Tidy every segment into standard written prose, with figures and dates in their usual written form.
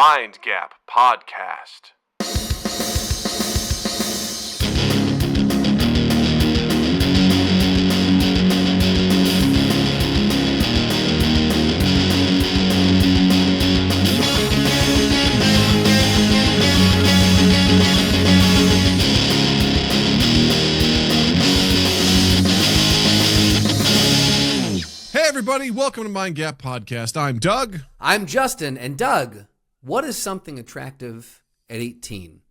Mind Gap Podcast. Hey everybody, welcome to Mind Gap Podcast. I'm Doug. I'm Justin. And Doug, what is something attractive at 18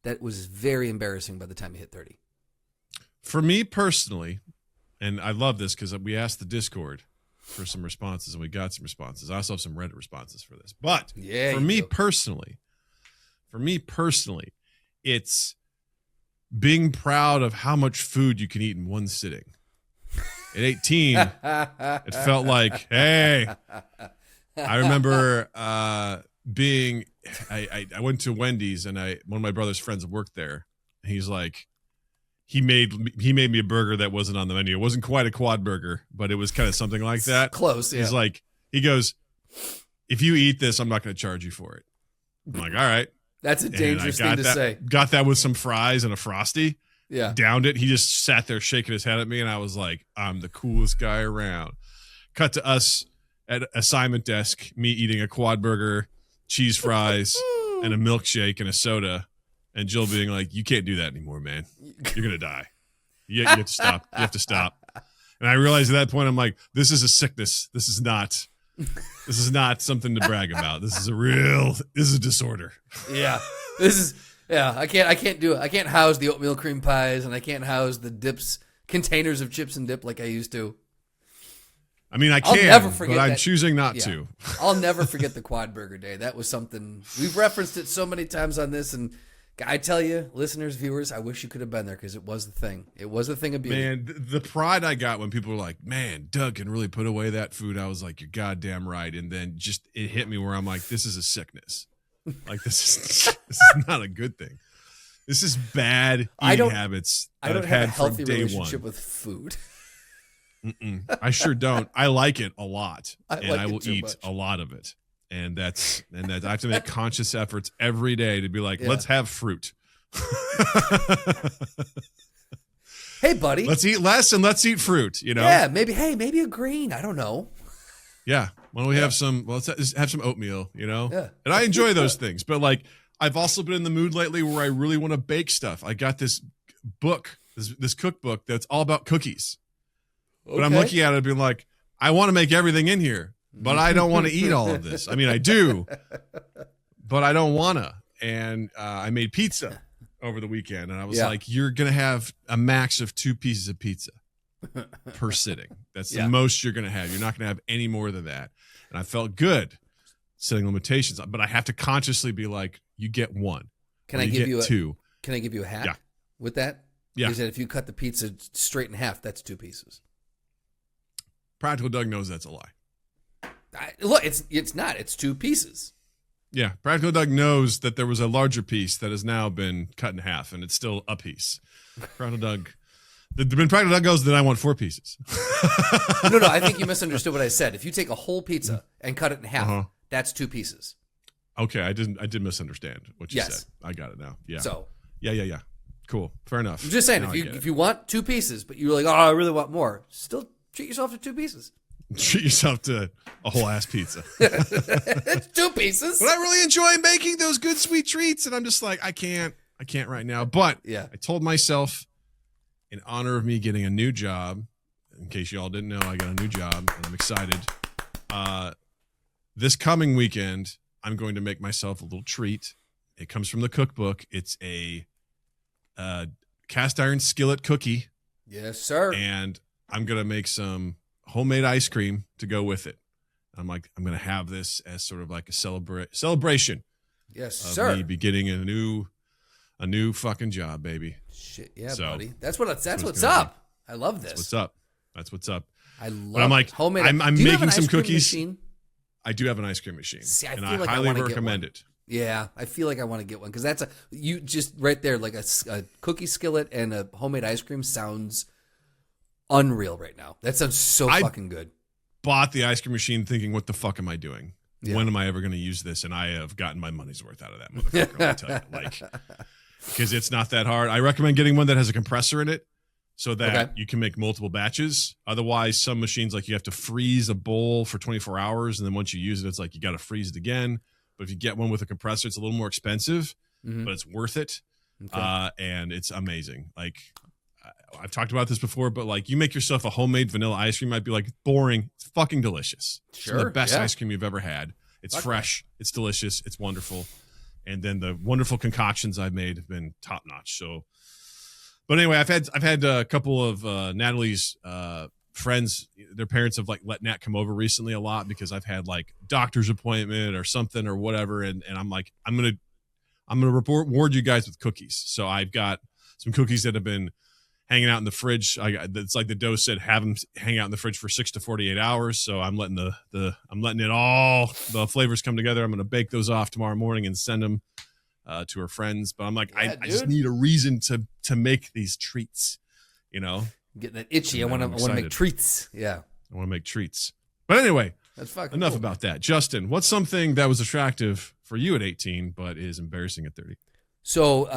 that was very embarrassing by the time you hit 30? For me personally, and I love this because we asked the Discord for some responses and we got some responses. I also have some Reddit responses for this. But for me personally, it's being proud of how much food you can eat in one sitting. At 18, it felt like, hey, I remember I went to Wendy's and one of my brother's friends worked there. And he's like, he made me a burger that wasn't on the menu. It wasn't quite a quad burger, but it was kind of something like that. Close, yeah. He's like, he goes, if you eat this, I'm not going to charge you for it. I'm like, all right. That's a dangerous thing to say. Got that with some fries and a Frosty. Yeah. Downed it. He just sat there shaking his head at me, and I was like, I'm the coolest guy around. Cut to us at assignment desk, me eating a quad burger, cheese fries, and a milkshake and a soda, and Jill being like, you can't do that anymore, man. You're going to die. You have to stop. You have to stop. And I realized at that point, I'm like, this is a sickness. This is not something to brag about. This is a disorder. Yeah. I can't do it. I can't house the oatmeal cream pies, and I can't house the dips, containers of chips and dip like I used to. I mean, I'll never forget but I'm that. choosing not to. I'll never forget the quad burger day. That was something, we've referenced it so many times on this, and I tell you, listeners, viewers, I wish you could have been there because it was the thing. It was a thing of beauty. Man, the pride I got when people were like, man, Doug can really put away that food. I was like, you're goddamn right. And then it hit me where I'm like, this is a sickness. Like, this is not a good thing. This is bad eating habits that I don't I've have had a healthy from day relationship one. with food. I sure don't. I like it a lot, I and like I will it too eat much. a lot of it. And that's I have to make conscious efforts every day to be like, let's have fruit. Hey, buddy. Let's eat less and let's eat fruit, you know? Yeah, maybe a grain. I don't know. Yeah. Why don't we have some, let's have some oatmeal, you know? Yeah. And I enjoy those things. But like, I've also been in the mood lately where I really want to bake stuff. I got this book, this cookbook that's all about cookies. But I'm looking at it and being like, I want to make everything in here, but I don't want to eat all of this. I mean, I do, but I don't want to. And I made pizza over the weekend. And I was like, you're going to have a max of 2 pieces of pizza per sitting. That's the most you're going to have. You're not going to have any more than that. And I felt good setting limitations, but I have to consciously be like, you get 1. Can I give you 2? Can I give you a hack with that? Yeah. Is that if you cut the pizza straight in half, that's 2 pieces. Practical Doug knows that's a lie. Look, it's not. It's 2 pieces. Yeah. Practical Doug knows that there was a larger piece that has now been cut in half, and it's still a piece. Practical Doug. When Practical Doug goes, then I want 4 pieces. No, I think you misunderstood what I said. If you take a whole pizza and cut it in half, that's 2 pieces. Okay, I did misunderstand what you said. I got it now. Yeah. So. Yeah. Cool. Fair enough. I'm just saying, if you want 2 pieces, but you're like, oh, I really want more, still treat yourself to 2 pieces. Treat yourself to a whole ass pizza. It's 2 pieces. But I really enjoy making those good sweet treats, and I'm just like, I can't right now. But I told myself, in honor of me getting a new job, in case you all didn't know, I got a new job, and I'm excited. This coming weekend, I'm going to make myself a little treat. It comes from the cookbook. It's a cast iron skillet cookie. Yes, sir. And I'm going to make some homemade ice cream to go with it. I'm like, I'm going to have this as sort of like a celebration. Yes, of sir. me beginning a new fucking job, baby. Shit, yeah, So, buddy. That's what's up. I love this. That's what's up. I love. But I'm like, homemade. I'm Do you have making an some ice cream cookies. machine? I do have an ice cream machine, See, and feel I like highly wanna get recommend one. it. Yeah, I feel like I want to get one because that's you just right there, like a cookie skillet and a homemade ice cream sounds unreal right now. That sounds so fucking good. Bought the ice cream machine thinking, what the fuck am I doing? when am I ever going to use this? And I have gotten my money's worth out of that motherfucker. Let me tell you, like, because it's not that hard. I recommend getting one that has a compressor in it so that you can make multiple batches. Otherwise, some machines, like, you have to freeze a bowl for 24 hours. And then once you use it, it's like you got to freeze it again. But if you get one with a compressor, it's a little more expensive, but it's worth it. And it's amazing. Like, I've talked about this before, but like, you make yourself a homemade vanilla ice cream, might be like boring. It's fucking delicious. Sure. It's the best ice cream you've ever had. It's fresh. It's delicious. It's wonderful. And then the wonderful concoctions I've made have been top notch. So, but anyway, I've had a couple of Natalie's friends. Their parents have like let Nat come over recently a lot because I've had like doctor's appointment or something or whatever, and I'm like, I'm gonna reward you guys with cookies. So I've got some cookies that have been hanging out in the fridge. It's like the dough said, have them hang out in the fridge for 6 to 48 hours. So I'm letting I'm letting it all the flavors come together. I'm going to bake those off tomorrow morning and send them to her friends. But I'm like, I just need a reason to make these treats, you know. I'm getting that itchy. I want to make treats. Yeah, I want to make treats. But anyway, that's fucking enough cool, about that. Justin, what's something that was attractive for you at 18 but is embarrassing at 30? So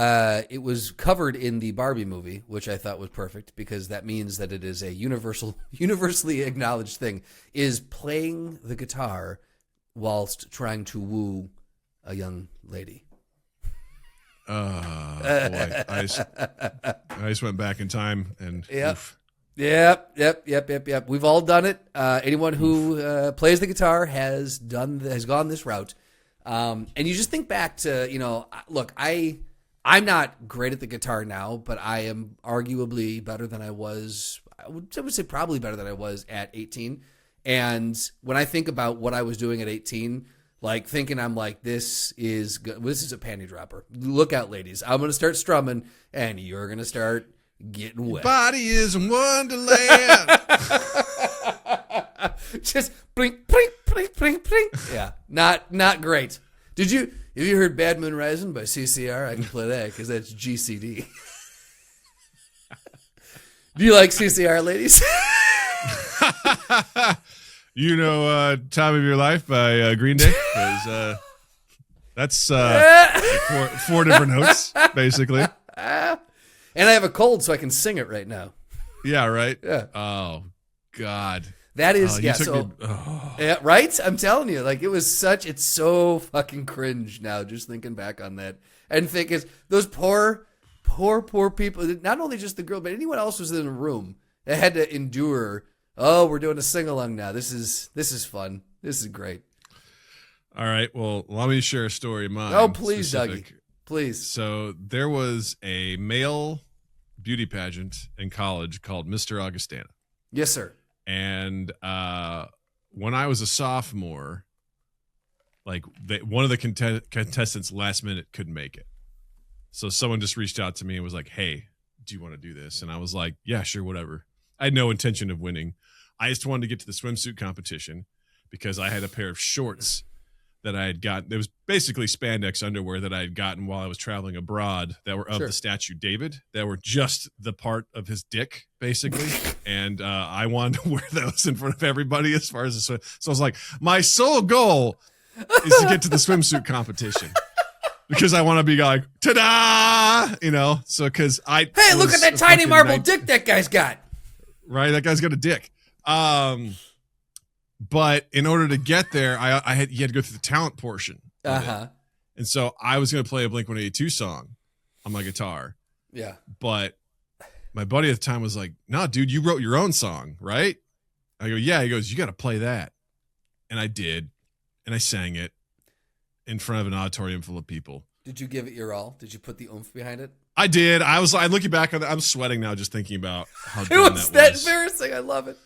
it was covered in the Barbie movie, which I thought was perfect because that means that it is a universally acknowledged thing, is playing the guitar whilst trying to woo a young lady. Boy, I just went back in time and oof. Yep. We've all done it. Anyone who plays the guitar has gone this route. And you just think back to, you know, look, I'm not great at the guitar now, but I am arguably better than I was. I would say probably better than I was at 18. And when I think about what I was doing at 18, like thinking I'm like, this is a panty dropper. Look out, ladies. I'm going to start strumming and you're going to start getting wet. Body is a wonderland. Just blink, blink, blink, blink, blink. Yeah, not great. Have you heard Bad Moon Rising by CCR? I can play that because that's GCD. Do you like CCR, ladies? You know Time of Your Life by Green Day? That's like four different notes, basically. And I have a cold, so I can sing it right now. Yeah, right? Yeah. Oh, God. That is, yeah, right? I'm telling you, like, it's so fucking cringe now, just thinking back on that. And thinking, those poor people, not only just the girl, but anyone else who's in the room that had to endure, we're doing a sing-along now. This is fun. This is great. All right, well, let me share a story of mine. Oh, please, specific. Dougie. Please. So there was a male beauty pageant in college called Mr. Augustana. Yes, sir. And when I was a sophomore, like one of the contestants last minute couldn't make it. So someone just reached out to me and was like, hey, do you want to do this? And I was like, yeah, sure, whatever. I had no intention of winning. I just wanted to get to the swimsuit competition because I had a pair of shorts that I had gotten. It was basically spandex underwear that I had gotten while I was traveling abroad that were of the statue David, that were just the part of his dick, basically. And I wanted to wear those in front of everybody as far as the swim. So I was like, my sole goal is to get to the swimsuit competition because I want to be like, ta-da, you know? So because hey, look at that tiny marble dick that guy's got. Right? That guy's got a dick. But in order to get there, you had to go through the talent portion. And so I was going to play a Blink-182 song on my guitar. Yeah. But my buddy at the time was like, no, dude, you wrote your own song, right? I go, yeah. He goes, you got to play that. And I did. And I sang it in front of an auditorium full of people. Did you give it your all? Did you put the oomph behind it? I did. I looking back on that. I'm sweating now just thinking about how dumb that was. That embarrassing. I love it.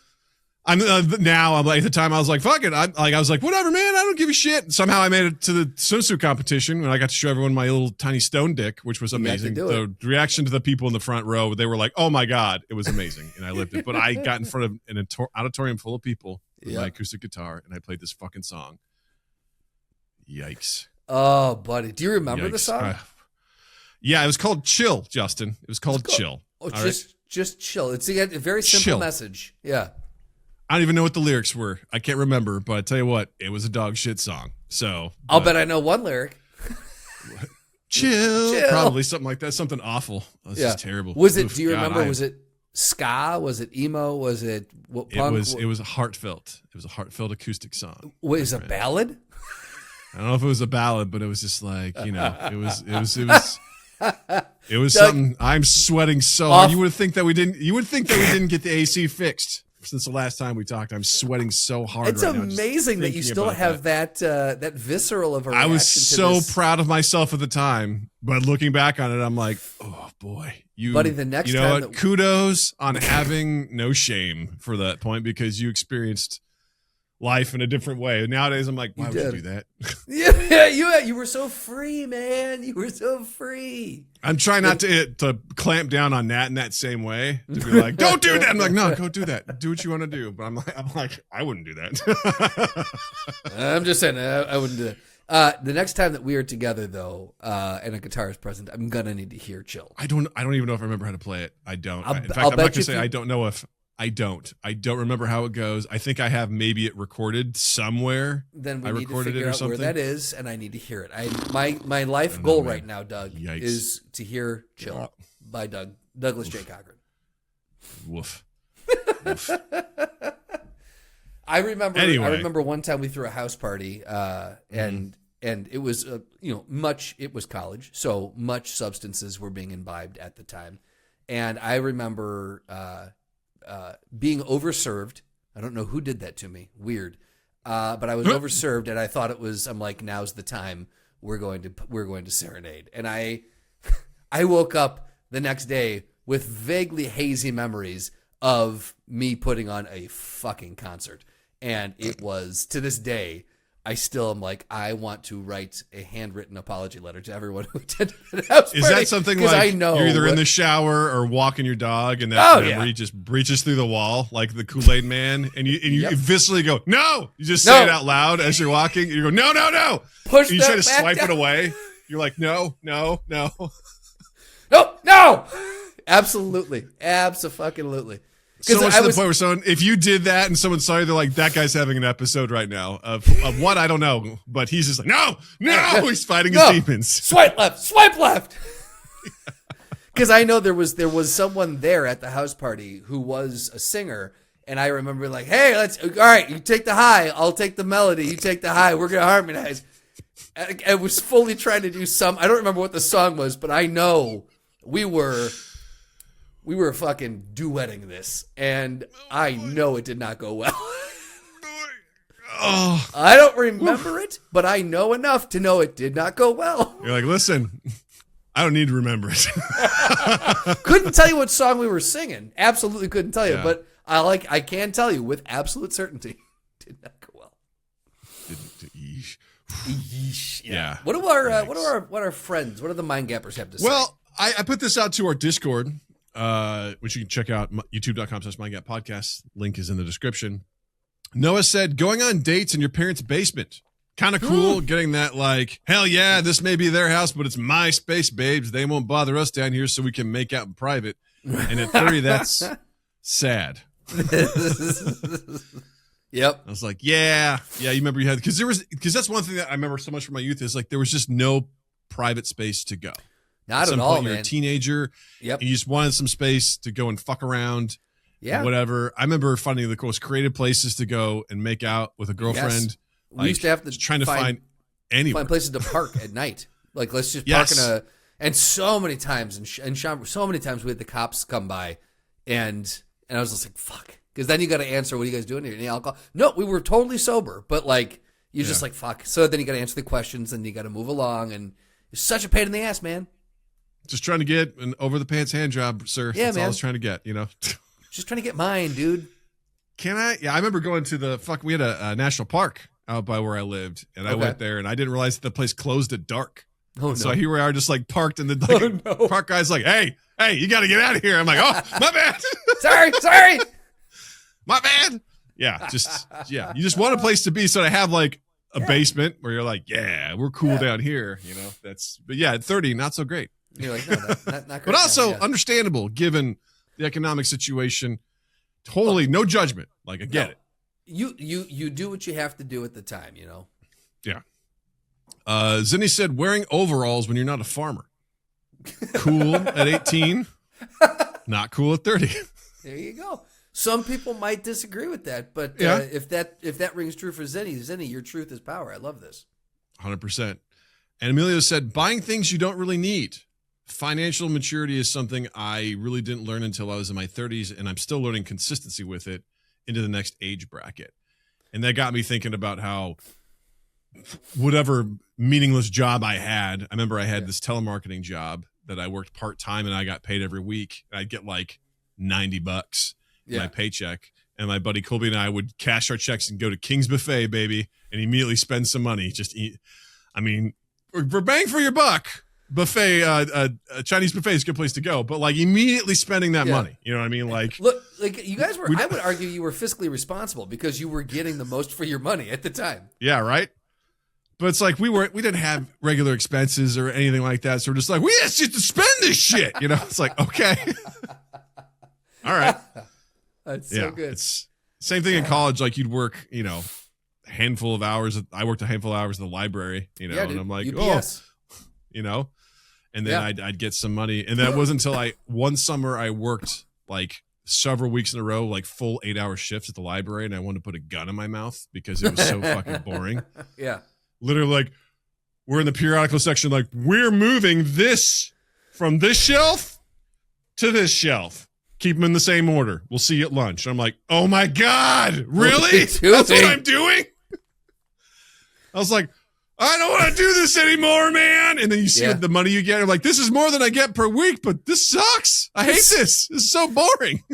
I'm like at the time I was like, fuck it. I was like, whatever, man. I don't give a shit. Somehow I made it to the swimsuit competition and I got to show everyone my little tiny stone dick, which was amazing. The reaction to the people in the front row, they were like, oh my God, it was amazing. And I lived it. But I got in front of an auditorium full of people with my acoustic guitar and I played this fucking song. Yikes. Oh, buddy. Do you remember the song? Yeah, it was called Chill, Justin. It was called Chill. Oh, just chill. It's a very simple message. Yeah. I don't even know what the lyrics were. I can't remember, but I tell you what, it was a dog shit song. So I'll bet I know one lyric. Chill. Probably something like that. Something awful. This is terrible. Was it? Do you remember? Was it ska? Was it emo? Was it what? Punk? It was a heartfelt. It was a heartfelt acoustic song. Was it a ballad? I don't know if it was a ballad, but it was just like, it was Doug, something. I'm sweating so hard. You would think that we didn't get the AC fixed since the last time we talked. I'm sweating so hard. It's right amazing now that you still have that visceral of a reaction. I was so proud of myself at the time, but looking back on it, I'm like, oh boy, buddy. The next you know time what? Kudos on having no shame for that point because you experienced life in a different way. Nowadays, I'm like, why would you do that? Yeah, you were so free, man. You were so free. I'm trying not to clamp down on Nat in that same way. To be like, don't do that. I'm like, no, go do that. Do what you want to do. But I'm like, I wouldn't do that. I'm just saying, I wouldn't do that. The next time that we are together, though, and a guitar is present, I'm gonna need to hear "Chill." I don't even know if I remember how to play it. I don't. In fact, I'll I'm bet not gonna say I don't know if. I don't remember how it goes. I think I have maybe it recorded somewhere. Then we need to figure out where that is, and I need to hear it. My life goal right now, Doug, is to hear "Chill" by Douglas J. Cochran. Woof. I remember. Anyway. I remember one time we threw a house party, and it was it was college, so much substances were being imbibed at the time, and I remember. Being overserved. I don't know who did that to me. Weird. But I was overserved and I thought I'm like, now's the time we're going to serenade. And I woke up the next day with vaguely hazy memories of me putting on a fucking concert. And it was, to this day, I still am like, I want to write a handwritten apology letter to everyone who attended the house party. Is that something like I know you're either in the shower or walking your dog and that memory just breaches through the wall like the Kool-Aid man and you viscerally go, no! You just say it out loud as you're walking and you go, no! Push and you try to back swipe down. it away. You're like, no. No! Absolutely. Abso-fucking-lutely. So much to the point where if you did that and someone saw you, they're like, that guy's having an episode right now of what? I don't know. But he's just like, no, he's fighting his demons. Swipe left. Because I know there was someone there at the house party who was a singer. And I remember like, hey, all right, you take the high, I'll take the melody, you take the high, we're going to harmonize. I was fully trying to do I don't remember what the song was, but I know we were fucking duetting this, and I know it did not go well. I don't remember it, but I know enough to know it did not go well. You're like, listen, I don't need to remember it. Couldn't tell you what song we were singing. Absolutely couldn't tell you, but I can tell you with absolute certainty, did not go well. Yeah. What do our friends? What do the Mind Gappers have to say? Well, I put this out to our Discord. Which you can check out, youtube.com/mindgappodcast. Link is in the description. Noah said, going on dates in your parents' basement. Kind of cool, getting that like, hell yeah, this may be their house, but it's my space, babes. They won't bother us down here so we can make out in private. And at 30, that's sad. Yep. I was like, yeah, you remember you had, because that's one thing that I remember so much from my youth is like, there was just no private space to go. Not at all, point, man. You're a teenager. Yep. And you just wanted some space to go and fuck around. Yeah. Whatever. I remember finding the most creative places to go and make out with a girlfriend. Yes. We used to have to trying to find anywhere. Find places to park at night. Like, let's just park in and so many times, and Sean, so many times we had the cops come by, and I was just like, fuck. Because then you got to answer, what are you guys doing here? Any alcohol? No, we were totally sober, but like, you're just like, fuck. So then you got to answer the questions, and you got to move along, and it's such a pain in the ass, man. Just trying to get an over the pants hand job, sir. Yeah, That's man. all I was trying to get, Just trying to get mine, dude. Can I? Yeah, I remember going to we had a national park out by where I lived, and I went there, and I didn't realize that the place closed at dark. Oh, no. So here we are, just like parked in the park guy's like, hey, you got to get out of here. I'm like, oh, my bad. sorry. My bad. Yeah, you just want a place to be, so to have like a basement where you're like, yeah, we're cool down here, but yeah, at 30, not so great. You're like, no, not great. But also understandable given the economic situation Totally no judgment. Like, I get it. You do what you have to do at the time, you know? Yeah. Zinni said, wearing overalls when you're not a farmer. Cool at 18, not cool at 30. There you go. Some people might disagree with that, but if that rings true for Zinni, your truth is power. I love this. 100%. And Emilio said, buying things you don't really need. Financial maturity is something I really didn't learn until I was in my 30s, and I'm still learning consistency with it into the next age bracket. And that got me thinking about how whatever meaningless job I had, I remember I had this telemarketing job that I worked part-time and I got paid every week. I'd get like $90 in my paycheck. And my buddy Colby and I would cash our checks and go to King's Buffet, baby, and immediately spend some money. Just eat. I mean, for bang for your buck, buffet, Chinese buffet is a good place to go, but like immediately spending that money. You know what I mean? Like, look, like you guys were, I would argue you were fiscally responsible because you were getting the most for your money at the time. Yeah, right. But it's like we didn't have regular expenses or anything like that. So we're just like, we asked you to spend this shit. You know, it's like, okay. All right. That's so good. It's same thing in college. Like you'd work, you know, a handful of hours. I worked a handful of hours in the library, you know, and I'm like, UPS. You know, and then I'd get some money. And that wasn't until one summer I worked like several weeks in a row, like full 8-hour shifts at the library. And I wanted to put a gun in my mouth because it was so fucking boring. Yeah. Literally, like, we're in the periodical section, like, we're moving this from this shelf to this shelf. Keep them in the same order. We'll see you at lunch. I'm like, oh my God, really? That's what I'm doing? I was like, I don't want to do this anymore, man. And then you see the money you get. I'm like, this is more than I get per week, but this sucks. I hate this. This is so boring.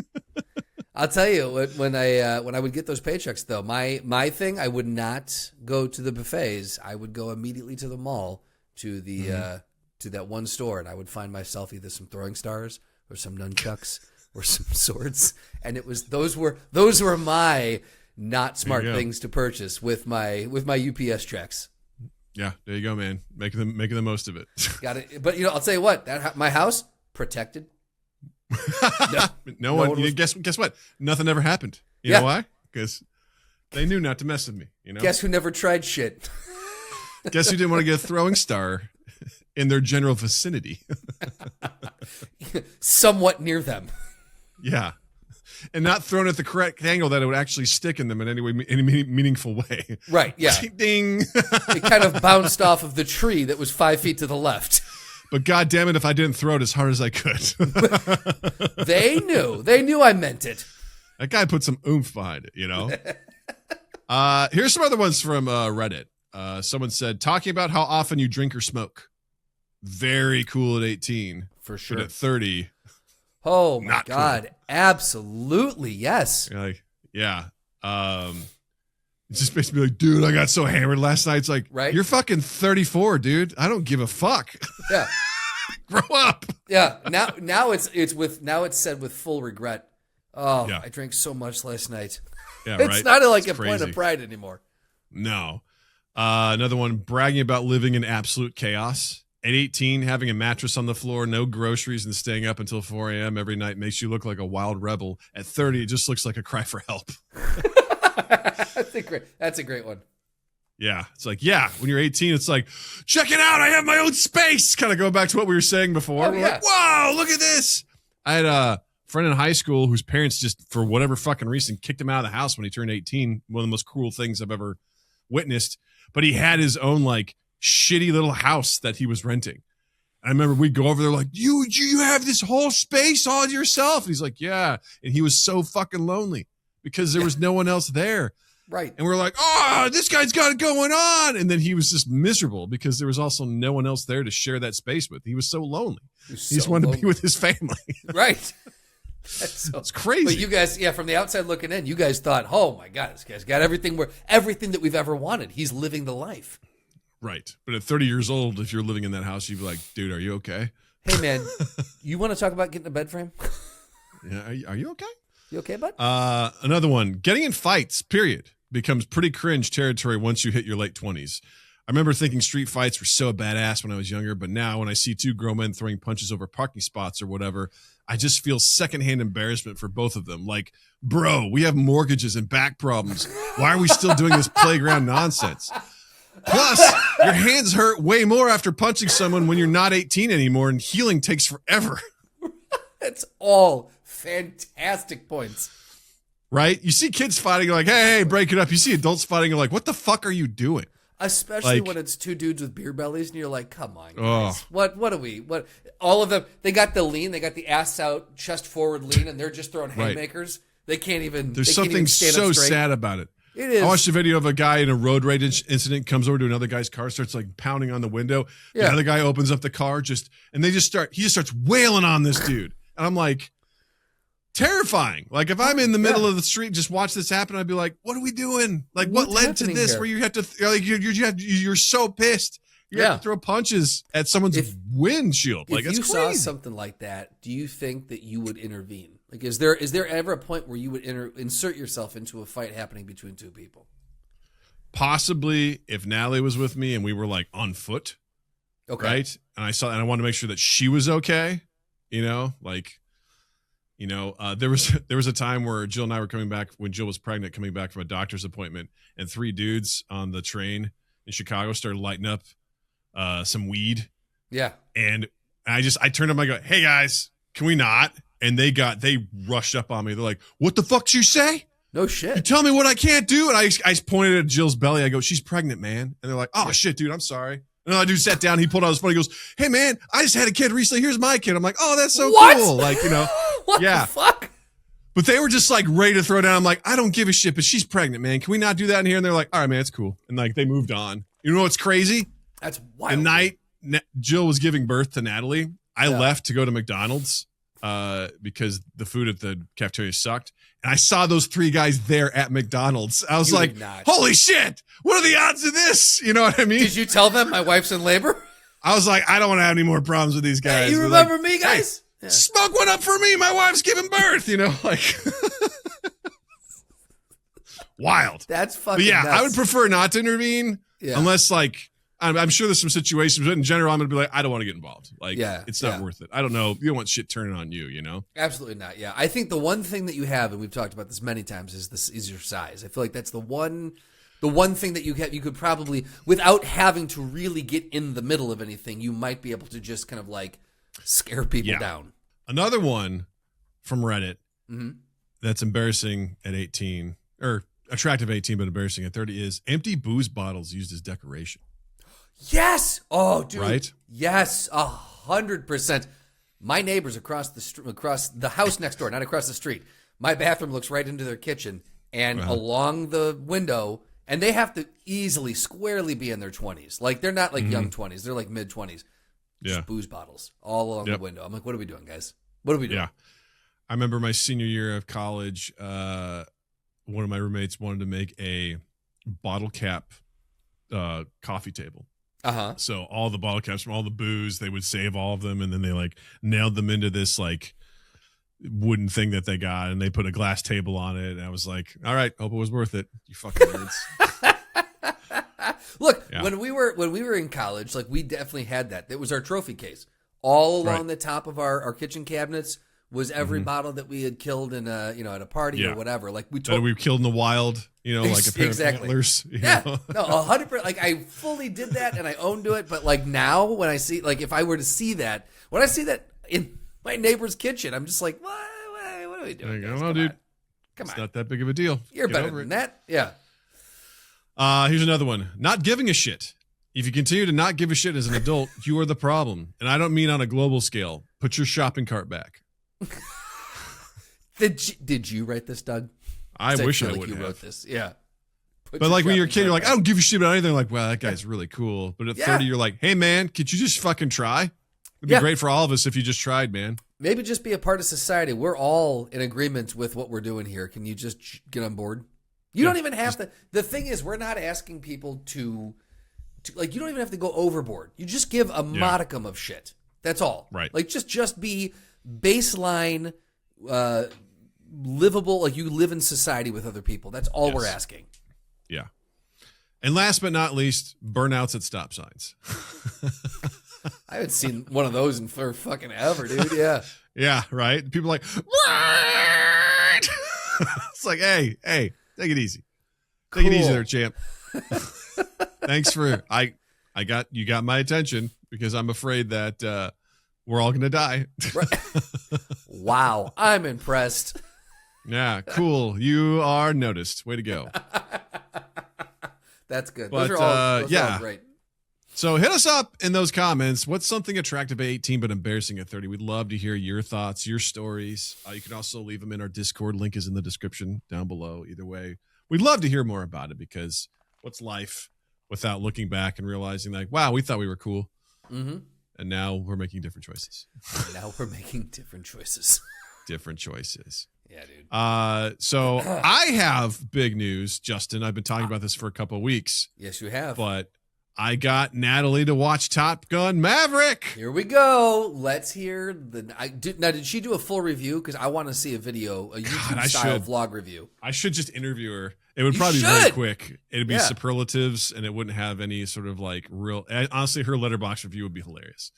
I'll tell you, when I would get those paychecks, though, my thing, I would not go to the buffets. I would go immediately to the mall, to the to that one store, and I would find myself either some throwing stars or some nunchucks or some swords. And it was those were my not smart things to purchase with my UPS checks. Yeah, there you go, man. Making the most of it. Got it. But I'll tell you what, my house protected. No one guess what? Nothing ever happened. You know why? Because they knew not to mess with me. You know. Guess who never tried shit? Guess who didn't want to get a throwing star in their general vicinity? Somewhat near them. Yeah, and not thrown at the correct angle that it would actually stick in them in any meaningful way. Right. Yeah. Ding. It kind of bounced off of the tree that was 5 feet to the left. But God damn it, if I didn't throw it as hard as I could. They knew I meant it. That guy put some oomph behind it, you know? Here's some other ones from Reddit. Someone said, talking about how often you drink or smoke. Very cool at 18. For sure. But at 30. Oh, my God. Cool. Absolutely, yes. You're like, yeah. It just makes me like, dude, I got so hammered last night. It's like, right? You're fucking 34, dude. I don't give a fuck. Yeah. Grow up. Yeah. Now it's said with full regret. Oh, yeah. I drank so much last night. Yeah, it's not like a point of pride anymore. No. Another one, bragging about living in absolute chaos. At 18, having a mattress on the floor, no groceries, and staying up until 4 a.m. every night makes you look like a wild rebel. At 30, it just looks like a cry for help. That's a great one. Yeah. It's like, when you're 18, it's like, check it out. I have my own space. Kind of going back to what we were saying before. Oh, we're like, whoa, look at this. I had a friend in high school whose parents just, for whatever fucking reason, kicked him out of the house when he turned 18. One of the most cruel things I've ever witnessed. But he had his own, like, shitty little house that he was renting. I remember we'd go over there like, you have this whole space all to yourself. And he's like, yeah. And he was so fucking lonely because there was no one else there. Right. And we're like, oh, this guy's got it going on. And then he was just miserable because there was also no one else there to share that space with. He was so lonely. He just wanted to be with his family. Right. It's crazy. But you guys, from the outside looking in, you guys thought, oh my God, this guy's got everything that we've ever wanted. He's living the life. Right. But at 30 years old, if you're living in that house, you'd be like, dude, are you okay? Hey, man, you want to talk about getting a bed frame? Yeah. Are you okay? You okay, bud? Another one. Getting in fights, period, becomes pretty cringe territory once you hit your late 20s. I remember thinking street fights were so badass when I was younger, but now when I see two grown men throwing punches over parking spots or whatever, I just feel secondhand embarrassment for both of them. Like, bro, we have mortgages and back problems. Why are we still doing this playground nonsense? Plus, your hands hurt way more after punching someone when you're not 18 anymore, and healing takes forever. That's all fantastic points. Right? You see kids fighting, you're like, hey, break it up. You see adults fighting, you're like, what the fuck are you doing? Especially when it's two dudes with beer bellies, and you're like, come on, guys. What are we? What? All of them, they got the lean, they got the ass out, chest forward lean, and they're just throwing haymakers. They can't even. There's something so sad about it. It is. I watched a video of a guy in a road rage incident, comes over to another guy's car, starts like pounding on the window. Yeah. The other guy opens up the car, he just starts wailing on this dude. And I'm like, terrifying. Like, if I'm in the middle of the street and just watch this happen, I'd be like, what are we doing? Like, what led to this here? Where you have to, like, you're so pissed. You have to throw punches at someone's windshield. Like, if you it's crazy. saw something like that, do you think that you would intervene? Like, is there ever a point where you would insert yourself into a fight happening between two people? Possibly if Natalie was with me and we were like on foot. Okay. Right. And I wanted to make sure that she was okay. You know, like, there was a time where Jill and I were coming back when Jill was pregnant, coming back from a doctor's appointment, and three dudes on the train in Chicago started lighting up some weed. Yeah. And I turned to them, I go, hey guys, can we not? And they rushed up on me. They're like, what the fuck did you say? No shit. You tell me what I can't do. And I pointed at Jill's belly. I go, she's pregnant, man. And they're like, oh shit, dude, I'm sorry. And I dude sat down. He pulled out his phone. He goes, hey man, I just had a kid recently. Here's my kid. I'm like, oh, that's so cool. Like, what the fuck? But they were just like ready to throw down. I'm like, I don't give a shit, but she's pregnant, man. Can we not do that in here? And they're like, all right, man, it's cool. And like, they moved on. You know what's crazy? That's wild. The night Jill was giving birth to Natalie, I left to go to McDonald's because the food at the cafeteria sucked. And I saw those three guys there at McDonald's. I was like, holy shit, what are the odds of this? You know what I mean? Did you tell them my wife's in labor? I was like, I don't want to have any more problems with these guys. Hey, you remember me, guys? Hey, smoke one up for me. My wife's giving birth, like wild. That's fucking nuts. I would prefer not to intervene unless like, I'm sure there's some situations, but in general, I'm going to be like, I don't want to get involved. Like, it's not worth it. I don't know. You don't want shit turning on you, Absolutely not. Yeah. I think the one thing that you have, and we've talked about this many times, is your size. I feel like that's the one thing that you could probably, without having to really get in the middle of anything, you might be able to just kind of like scare people down. Another one from Reddit that's embarrassing at 18, or attractive 18, but embarrassing at 30 is empty booze bottles used as decoration. Yes. Oh, dude. Right? Yes. 100%. My neighbors across the house next door, not across the street. My bathroom looks right into their kitchen, and along the window, and they have to easily, squarely be in their 20s. Like, they're not like young 20s. They're like mid 20s. Just booze bottles all along the window. I'm like, what are we doing, guys? What are we doing? Yeah. I remember my senior year of college, one of my roommates wanted to make a bottle cap coffee table. So all the bottle caps from all the booze, they would save all of them, and then they like nailed them into this like wooden thing that they got, and they put a glass table on it. And I was like, all right, hope it was worth it. You fucking nerds. Look, when we were in college, like we definitely had that. It was our trophy case. All along the top of our kitchen cabinets was every bottle that we had killed in a at a party or whatever. Like we killed in the wild, like a pair of antlers. No, 100%. Like I fully did that and I owned to it. But like now, when I see, like if I were to see that, when I see that in my neighbor's kitchen, I'm just like, what are we doing? I don't know, dude. Come on, it's not that big of a deal. You're better than that. Yeah. Here's another one. Not giving a shit. If you continue to not give a shit as an adult, you are the problem. And I don't mean on a global scale. Put your shopping cart back. Did you write this, Doug? I wish I would would have. You wrote this. Yeah. But like when you're a kid, you're like, I don't give a shit about anything. Like, well, that guy's really cool. But at 30, you're like, hey, man, could you just fucking try? It'd be great for all of us if you just tried, man. Maybe just be a part of society. We're all in agreement with what we're doing here. Can you just get on board? You don't even have to. The thing is, we're not asking people to like, you don't even have to go overboard. You just give a modicum of shit. That's all. Right. Like, just be baseline, livable. Like, you live in society with other people. That's all we're asking. Yeah. And last but not least, burnouts at stop signs. I haven't seen one of those in for fucking ever, dude. Yeah. Yeah, right? People are like, what? It's like, hey, take it easy. Take it easy there, champ. Thanks for you got my attention because I'm afraid that we're all gonna die. Right. Wow, I'm impressed. Yeah, cool. You are noticed. Way to go. That's good. But, those are all great. So hit us up in those comments. What's something attractive at 18 but embarrassing at 30? We'd love to hear your thoughts, your stories. You can also leave them in our Discord. Link is in the description down below. Either way, we'd love to hear more about it because what's life without looking back and realizing like, wow, we thought we were cool. Mm-hmm. And now we're making different choices. Different choices. Yeah, dude. So I have big news, Justin. I've been talking about this for a couple of weeks. Yes, you have. But I got Natalie to watch Top Gun Maverick. Here we go. Let's hear now, did she do a full review? Because I want to see a video, a YouTube-style vlog review. I should just interview her. It would probably be very quick. It'd be superlatives, and it wouldn't have any sort of like real... Honestly, her Letterboxd review would be hilarious.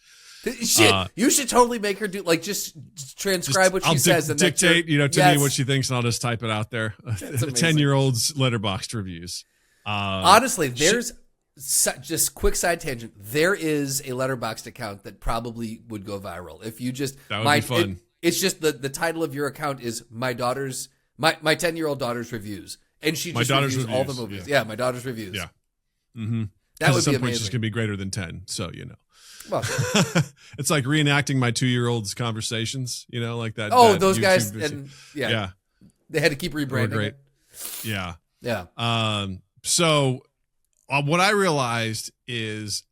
Shit, you should totally make her do just transcribe what she says and dictate, to me what she thinks, and I'll just type it out there. 10-year-old's Letterboxd reviews. Honestly, there's just quick side tangent. There is a Letterboxd account that probably would go viral if you just. That would be fun. It's just the title of your account is my 10-year-old daughter's reviews, and she just reviews all the movies. Yeah, my daughter's reviews. Yeah, mm-hmm. That would at some be point amazing. she's gonna be greater than 10, so Well, it's like reenacting my 2-year-old's conversations, like that. Oh, that those YouTube guys, video. and yeah, they had to keep rebranding. Great. It. Yeah. So what I realized is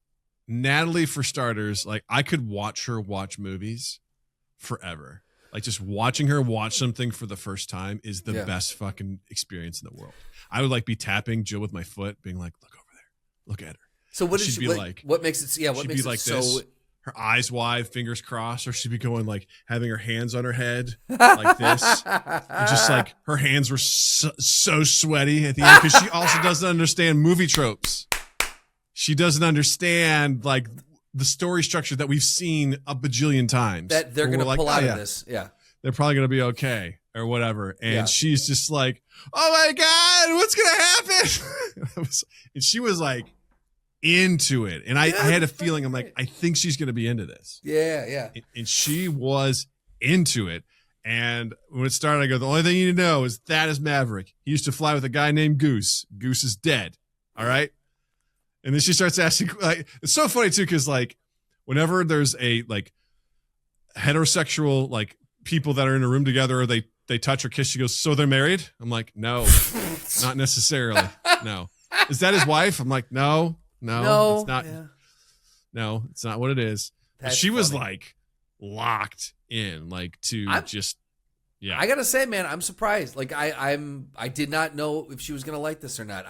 Natalie, for starters, like I could watch her watch movies forever. Like just watching her watch something for the first time is the best fucking experience in the world. I would like be tapping Jill with my foot, being like, "Look over there, look at her." So what does she be like? What makes it? Yeah, what makes it like so? This, her eyes wide, fingers crossed, or she'd be going like having her hands on her head like this, and just like her hands were so sweaty at the end because she also doesn't understand movie tropes. She doesn't understand like the story structure that we've seen a bajillion times. That they're going to pull out of this. Yeah, they're probably going to be okay or whatever. And she's just like, "Oh my god, what's going to happen?" And she was like into it, and I had a feeling, I'm like, I think she's going to be into this. Yeah. And she was into it. And when it started, I go, the only thing you need to know is that is Maverick. He used to fly with a guy named Goose. Goose is dead. All right. And then she starts asking, like, it's so funny too, because like whenever there's a like heterosexual like people that are in a room together, or they touch or kiss, she goes, "So they're married?" I'm like, "No, not necessarily. No." Is that his wife? I'm like, no, it's not. Yeah. No, it's not what it is. She was like locked in, like I gotta say, man, I'm surprised. Like I did not know if she was gonna like this or not.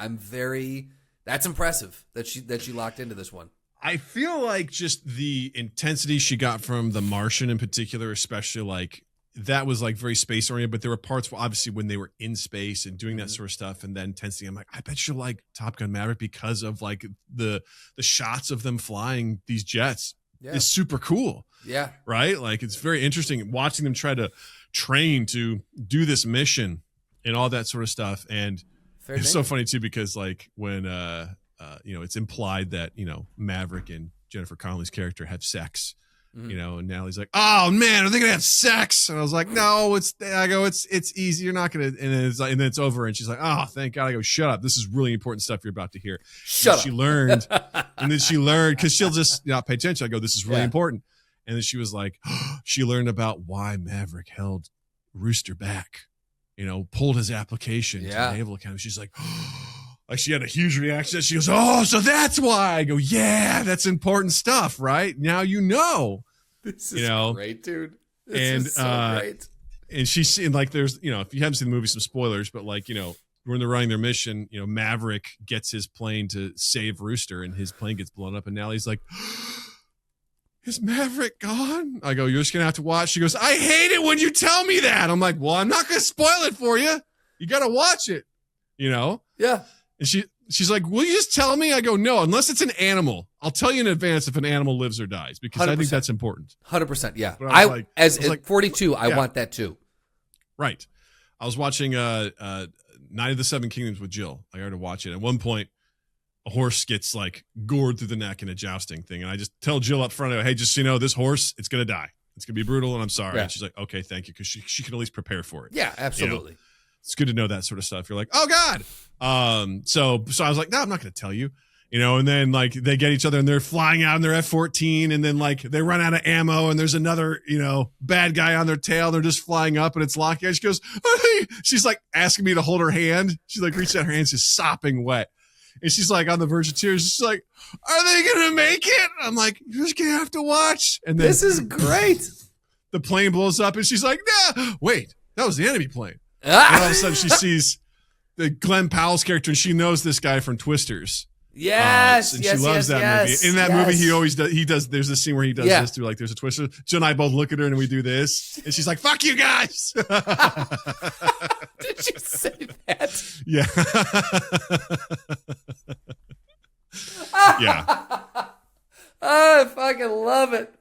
That's impressive that she locked into this one. I feel like just the intensity she got from The Martian in particular, especially like that was like very space oriented, but there were parts where obviously when they were in space and doing that sort of stuff and then intensity, I'm like, I bet you like Top Gun Maverick because of like the shots of them flying these jets is super cool. Yeah. Right. Like it's very interesting watching them try to train to do this mission and all that sort of stuff. And it's so funny too, because like when, it's implied that, Maverick and Jennifer Connelly's character have sex. And Natalie's like, "Oh man, are they gonna have sex?" And I was like, "No, it's easy. You're not gonna." And then it's over. And she's like, "Oh, thank God." I go, "Shut up. This is really important stuff you're about to hear." Shut up. She learned, and then she learned because she'll just not pay attention. I go, "This is really important." And then she was like, she learned about why Maverick held Rooster back. Pulled his application to the Naval Academy. She's like. Like she had a huge reaction. She goes, "Oh, so that's why." I go, "Yeah, that's important stuff, right? Now you know." This is great, dude. This is so great. And she's in like there's if you haven't seen the movie, some spoilers, but like when they're running their mission, Maverick gets his plane to save Rooster, and his plane gets blown up, and now he's like, "Is Maverick gone?" I go, "You're just gonna have to watch." She goes, "I hate it when you tell me that." I'm like, "Well, I'm not gonna spoil it for you. You gotta watch it." Yeah. And she's like, will you just tell me? I go, no, unless it's an animal. I'll tell you in advance if an animal lives or dies because 100%. I think that's important. 100%. Yeah. As 42, I want that too. Right. I was watching Night of the Seven Kingdoms with Jill. I got to watch it. At one point, a horse gets like gored through the neck in a jousting thing. And I just tell Jill up front, hey, just so you know, this horse, it's going to die. It's going to be brutal and I'm sorry. Yeah. And she's like, okay, thank you. Because she can at least prepare for it. Yeah, absolutely. It's good to know that sort of stuff. You're like, oh God. So I was like, no, I'm not going to tell you, and then like they get each other and they're flying out in their F-14 and then like they run out of ammo and there's another, bad guy on their tail. They're just flying up and it's locking. And she goes, hey. She's like asking me to hold her hand. She's like reaching out her hands, just sopping wet. And she's like on the verge of tears. She's like, are they going to make it? I'm like, you're just going to have to watch. And then this is great. The plane blows up and she's like, nah, wait, that was the enemy plane. And all of a sudden she sees the Glenn Powell's character and she knows this guy from Twisters. Yes. And yes. she loves that movie. In that movie, he always does, there's a scene where he does this too. Like there's a Twister. Jill and I both look at her and we do this. And she's like, fuck you guys. Did you say that? Yeah. Yeah. I fucking love it.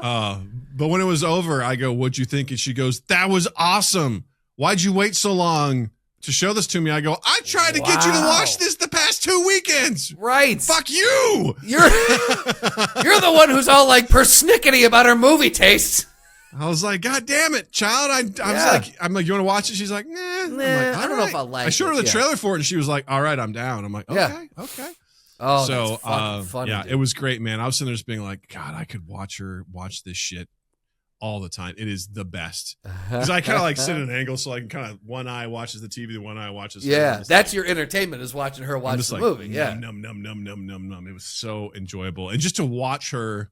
But when it was over, I go, what'd you think? And she goes, that was awesome. Why'd you wait so long to show this to me? I go, I tried to get you to watch this the past 2 weekends. Right. Fuck you. You're the one who's all like persnickety about her movie tastes. I was like, God damn it, child. I'm like, you want to watch it? She's like, nah. I'm like, I don't know if I like it. I showed her the trailer for it and she was like, all right, I'm down. I'm like, okay. Oh, so that's fucking funny. Yeah, dude. it was great, man. I was sitting there just being like, God, I could watch this shit all the time. It is the best. Because I kind of like sit at an angle so I can kind of one eye watches the TV, the one eye watches. Yeah, that's your entertainment is watching her watch the movie. Yeah, num. It was so enjoyable, and just to watch her,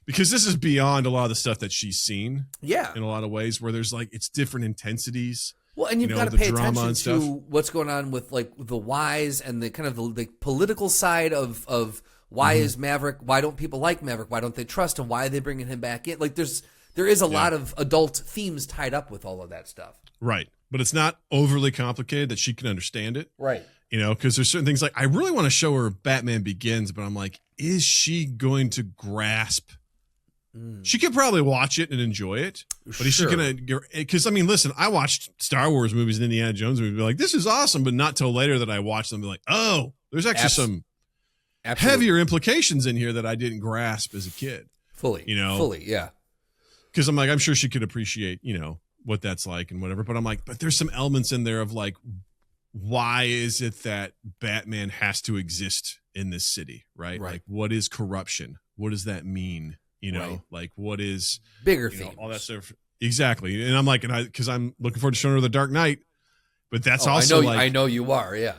because this is beyond a lot of the stuff that she's seen. Yeah, in a lot of ways, where there's like it's different intensities. Well, and you've got to pay attention to what's going on with like the whys and the kind of the political side of why is Maverick? Why don't people like Maverick? Why don't they trust him? Why are they bringing him back in? Like there is a lot of adult themes tied up with all of that stuff. Right, but it's not overly complicated that she can understand it. Right. Because there's certain things like I really want to show her Batman Begins, but I'm like, is she going to grasp? She could probably watch it and enjoy it, but is she gonna? Because I mean, listen, I watched Star Wars movies and Indiana Jones movies, be like, this is awesome, but not till later that I watched them, be like, oh, there's actually some heavier implications in here that I didn't grasp as a kid. Fully, yeah. Because I'm like, I'm sure she could appreciate, what that's like and whatever. But I'm like, but there's some elements in there of like, why is it that Batman has to exist in this city, right? Like, what is corruption? What does that mean? Like what is bigger themes, all that stuff. Exactly. And I'm like, because I'm looking forward to showing her The Dark Knight, but that's also I know you are. Yeah.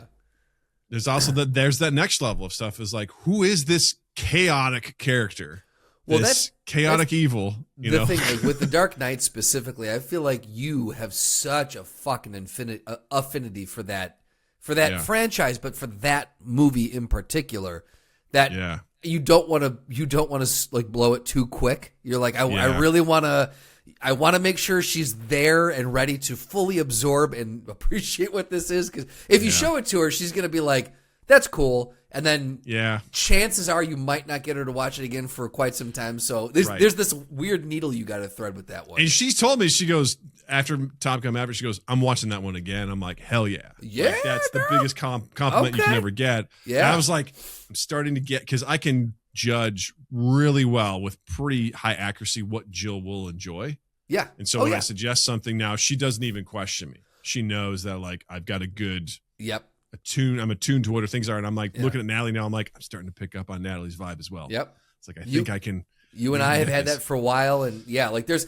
There's also there's that next level of stuff is like, who is this chaotic character? Well, that's chaotic evil. The thing is, with The Dark Knight specifically, I feel like you have such a fucking affinity for that franchise, but for that movie in particular, that you don't want to like blow it too quick. You're like, I really want to make sure she's there and ready to fully absorb and appreciate what this is. Because if you show it to her, she's gonna be like, that's cool. And then chances are you might not get her to watch it again for quite some time. So there's this weird needle you got to thread with that one. And she's told me, she goes, after Top Gun Maverick, she goes, I'm watching that one again. I'm like, hell yeah. Yeah. Like, that's the biggest compliment you can ever get. Yeah. And I was like, I'm starting to get, because I can judge really well with pretty high accuracy what Jill will enjoy. Yeah. And so when I suggest something now, she doesn't even question me. She knows that like I've got a good I'm attuned to what her things are. And I'm like looking at Natalie now. I'm like, I'm starting to pick up on Natalie's vibe as well. Yep. It's like, I think I can. You and I have had that for a while. And like then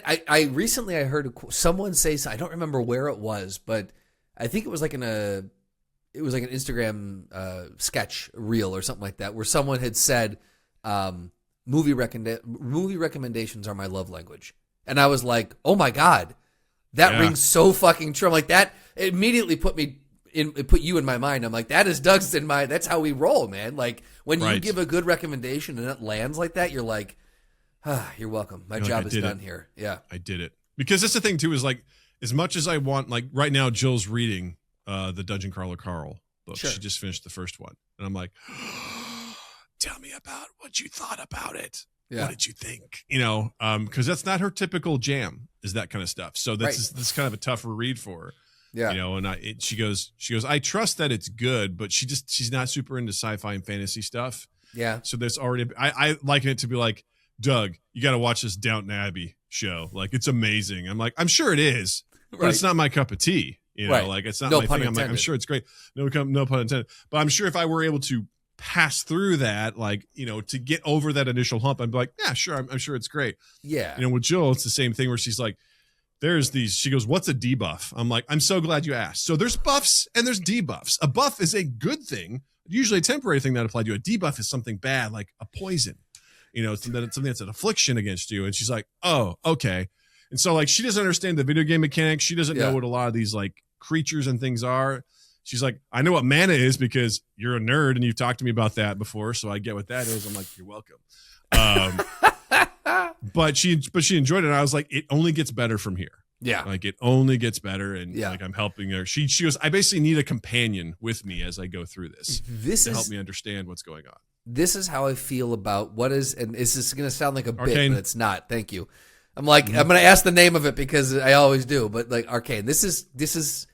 I recently I heard someone say, I don't remember where it was, but I think it was like an Instagram sketch reel or something like that, where someone had said, movie recommendations are my love language. And I was like, oh my God, that rings so fucking true. I'm like, that immediately put you in my mind. I'm like, that is Doug's that's how we roll, man. Like when you give a good recommendation and it lands like that, you're like, you're welcome. My job is done here. Yeah. I did it. Because that's the thing too, is like, as much as I want, like right now, Jill's reading the Dungeon Crawler Carl, book. Sure. She just finished the first one. And I'm like, tell me about what you thought about it. Yeah. What did you think? You know, because that's not her typical jam, is that kind of stuff. So this is kind of a tougher read for her. Yeah. You know, and she goes, I trust that it's good, but she's not super into sci-fi and fantasy stuff. Yeah. So there's already, I liken it to be like, Doug, you got to watch this Downton Abbey show. Like, it's amazing. I'm like, I'm sure it is, but it's not my cup of tea. You know, like it's not my thing. I'm like, I'm sure it's great. No pun intended. But I'm sure if I were able to pass through that, like, you know, to get over that initial hump, I'd be like, yeah, sure. I'm sure it's great. Yeah. You know, with Jill, it's the same thing where she's like, she goes, what's a debuff? I'm like, I'm so glad you asked. So there's buffs and there's debuffs. A buff is a good thing, usually a temporary thing that applied to you. A debuff is something bad, like a poison, you know, it's something that's an affliction against you. And she's like, oh, okay. And so like, she doesn't understand the video game mechanics. She doesn't know what a lot of these like creatures and things are. She's like, I know what mana is because you're a nerd and you've talked to me about that before. So I get what that is. I'm like, you're welcome. But she enjoyed it. And I was like, it only gets better from here. Yeah. Like it only gets better. And like, I'm helping her. She goes, I basically need a companion with me as I go through this to help me understand what's going on. This is how I feel about what is, and this is going to sound like a Arcane. bit, but it's not. Thank you. I'm like, I'm going to ask the name of it because I always do, but like Arcane, this is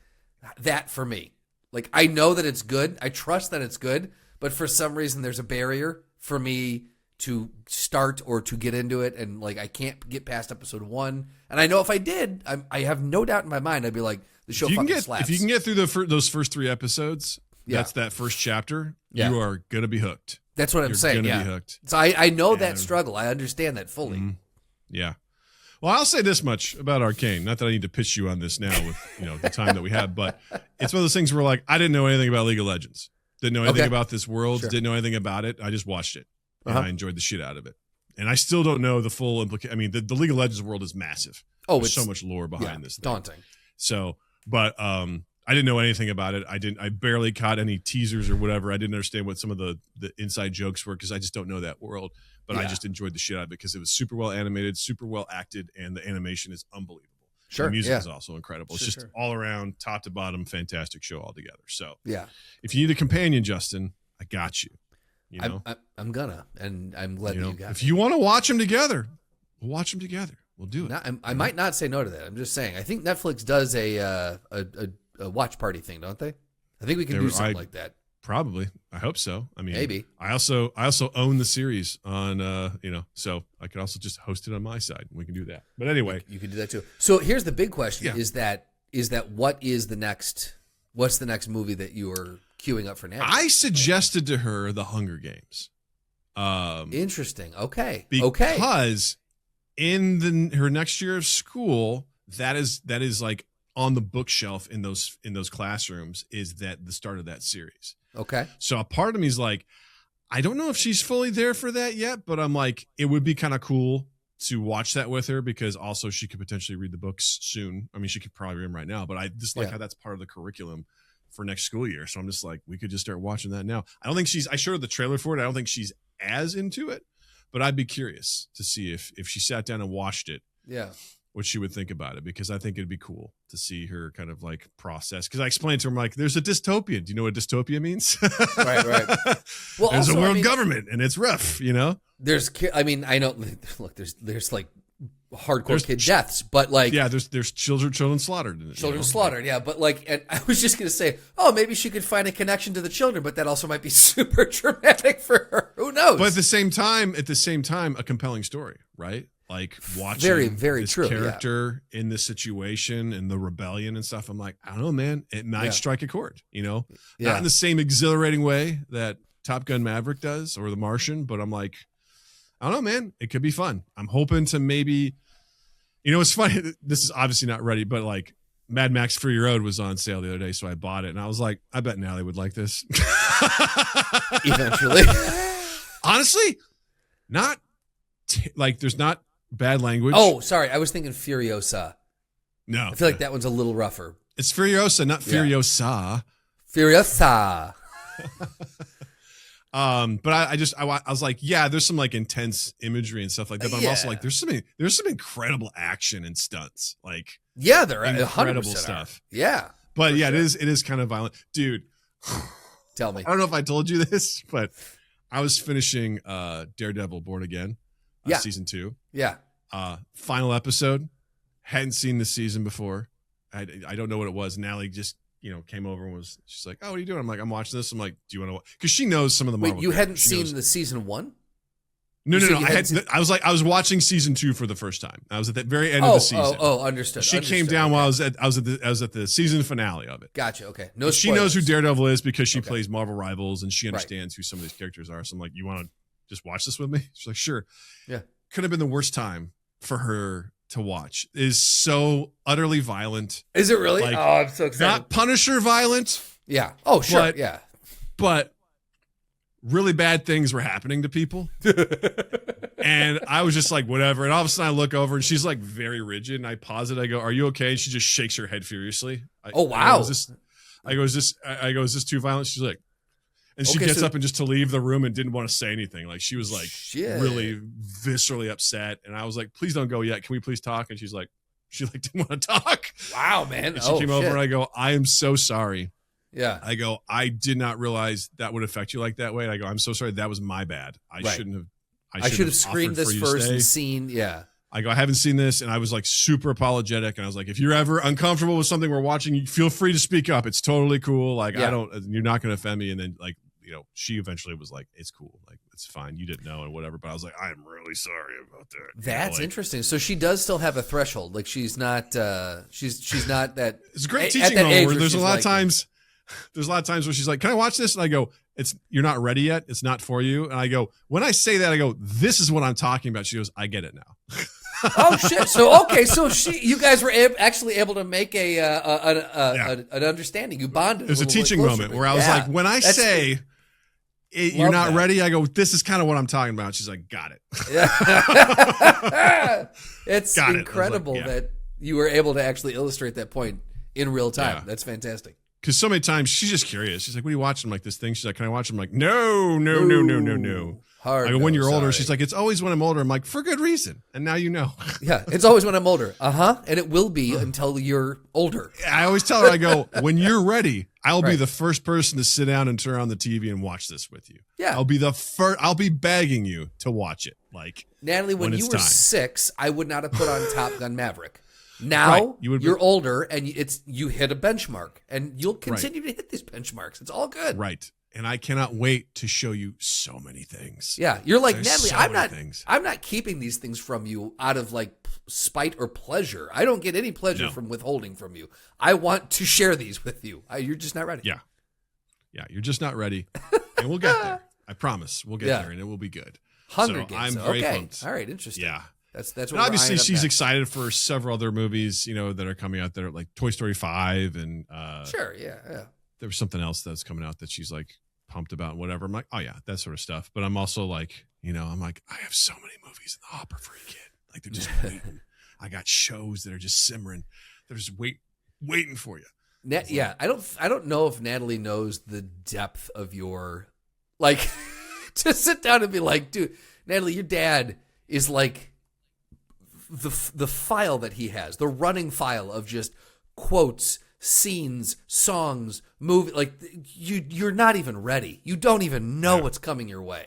that for me. Like, I know that it's good. I trust that it's good, but for some reason there's a barrier for me to start or to get into it. And like, I can't get past episode 1. And I know if I did, I have no doubt in my mind, I'd be like, the show fucking slaps. If you can get through those first 3 episodes, that's that first chapter, you are going to be hooked. That's what I'm saying. You're going to be hooked. So I know that struggle. I understand that fully. Mm-hmm. Yeah. Well, I'll say this much about Arcane. Not that I need to pitch you on this now with, you know, the time that we have, but it's one of those things where like, I didn't know anything about League of Legends. Didn't know anything about this world. Sure. Didn't know anything about it. I just watched it and I enjoyed the shit out of it. And I still don't know the full implication. I mean, the League of Legends world is massive. Oh, there's so much lore behind this thing. Daunting. So, but I didn't know anything about it. I barely caught any teasers or whatever. I didn't understand what some of the inside jokes were because I just don't know that world. But I just enjoyed the shit out of it because it was super well animated, super well acted, and the animation is unbelievable. Sure. The music is also incredible. It's just all around, top to bottom, fantastic show altogether. So if you need a companion, Justin, I got you. You know? I'm gonna, and I'm glad that you got if you want to watch them together, we'll watch them together. We'll do it. I might not say no to that. I'm just saying. I think Netflix does a watch party thing, don't they? I think we can do something like that. Probably. I hope so. I mean, maybe. I also own the series on, so I could also just host it on my side. We can do that. But anyway, you can do that too. So here's the big question: is that what's the next movie that you are queuing up for now? I suggested to her The Hunger Games. Interesting. Okay. Because in her next year of school, that is like on the bookshelf in those classrooms is that the start of that series. Okay. So a part of me is like, I don't know if she's fully there for that yet, but I'm like, it would be kind of cool to watch that with her because also she could potentially read the books soon. I mean, she could probably read them right now, but I just like how that's part of the curriculum for next school year. So I'm just like, we could just start watching that now. I don't think I showed her the trailer for it. I don't think she's as into it, but I'd be curious to see if she sat down and watched it. Yeah. What she would think about it, because I think it'd be cool to see her kind of like process. Because I explained to her, I'm like, there's a dystopia. Do you know what dystopia means? Right. Well, there's a world government and it's rough, you know? I know, look, there's like hardcore kid deaths, but like, there's children slaughtered in it. Children slaughtered. Yeah. But like, and I was just going to say, maybe she could find a connection to the children, but that also might be super traumatic for her. Who knows? But at the same time, a compelling story, right? Like watching very, very this true character in this situation and the rebellion and stuff. I'm like, I don't know, man. It might strike a chord, you know, not in the same exhilarating way that Top Gun Maverick does or The Martian, but I'm like, I don't know, man. It could be fun. I'm hoping to maybe, it's funny. This is obviously not ready, but like Mad Max Fury Road was on sale the other day, so I bought it, and I was like, I bet Natalie would like this. Eventually, honestly, not like there's not bad language. Oh, sorry. I was thinking Furiosa. No. I feel like that one's a little rougher. It's Furiosa, not Furiosa. Furiosa. But I was like, there's some like intense imagery and stuff like that. But I'm also like, there's some incredible action and stunts. Like, they're incredible stuff. Yeah. But it is kind of violent. Dude, Tell me. I don't know if I told you this, but I was finishing Daredevil Born Again, season 2. Yeah. Final episode. Hadn't seen this season before. I don't know what it was. Natalie just came over and she's like, "Oh, what are you doing?" I'm like, "I'm watching this." I'm like, "Do you want to watch?" Because she knows some of the Marvel. Wait, you hadn't She seen knows. the season 1? No. I was watching season 2 for the first time. I was at the very end of the season. Understood. She came down while I was at the season finale of it. Gotcha. Okay. No, she knows who Daredevil is because she plays Marvel Rivals and she understands who some of these characters are. So I'm like, "You want to just watch this with me?" She's like, "Sure." Yeah. Could have been the worst time for her to watch. It is so utterly violent. Is it really? Like, I'm so excited. Not Punisher violent. Yeah. Oh, sure. But really bad things were happening to people. And I was just like, whatever. And all of a sudden I look over and she's like very rigid. And I pause it. I go, "Are you okay?" And she just shakes her head furiously. Oh, wow. I go, "Is this too violent?" She's like, and she gets up and just to leave the room and didn't want to say anything. Like she was like really viscerally upset. And I was like, "Please don't go yet. Can we please talk?" And she didn't want to talk. Wow, man. And she came over and I go, "I am so sorry." Yeah. I go, "I did not realize that would affect you like that way." And I go, "I'm so sorry. That was my bad. I shouldn't have. I should have screened this first and seen." Yeah. I go, "I haven't seen this." And I was like super apologetic. And I was like, "If you're ever uncomfortable with something we're watching, you feel free to speak up. It's totally cool. Like, you're not going to offend me." And then she eventually was like, "It's cool. Like, it's fine. You didn't know," and whatever. But I was like, "I'm really sorry about that." That's interesting. So she does still have a threshold. Like she's not, she's not that. It's a great teaching moment where there's a lot of times where she's like, "Can I watch this?" And I go, "You're not ready yet. It's not for you." And I go, when I say that, I go, "This is what I'm talking about." She goes, "I get it now." Oh shit! So okay, you guys were actually able to make an understanding. You bonded. There's a teaching moment where I was like, when I say you're not ready, I go, "This is kind of what I'm talking about." She's like, "Got it." Yeah. It's incredible that you were able to actually illustrate that point in real time. Yeah. That's fantastic. Because so many times she's just curious. She's like, "What are you watching?" I'm like, "This thing." She's like, "Can I watch it?" I'm like, No. Hard. I go, "When you're older." She's like, "It's always when I'm older." I'm like, "For good reason." And now you know. Yeah, it's always when I'm older. And it will be until you're older. I always tell her, I go, "When you're ready, I'll be the first person to sit down and turn on the TV and watch this with you." Yeah. I'll be the first. I'll be begging you to watch it. Like, Natalie, when you were 6, I would not have put on Top Gun Maverick. Now you're older and you hit a benchmark and you'll continue to hit these benchmarks. It's all good. Right. And I cannot wait to show you so many things. Yeah. You're like, "Natalie, I'm not keeping these things from you out of like spite or pleasure. I don't get any pleasure from withholding from you. I want to share these with you. You're just not ready." Yeah. Yeah. You're just not ready. And we'll get there. I promise we'll get there and it will be good. Hunger Games. I'm very pumped. All right. Interesting. Yeah. That's what. And obviously she's excited for several other movies, that are coming out there, like Toy Story 5 and sure, yeah. There was something else that's coming out that she's like pumped about and whatever. I'm like, "Oh yeah, that sort of stuff." But I'm also like, I'm like, I have so many movies in the hopper for you, kid. Like they're just waiting. I got shows that are just simmering. They're just waiting for you. Yeah, I don't know if Natalie knows the depth of your like to sit down and be like, "Dude, Natalie, your dad is like the file that he has, the running file of just quotes, scenes, songs, movie. Like you're not even ready. You don't even know what's coming your way."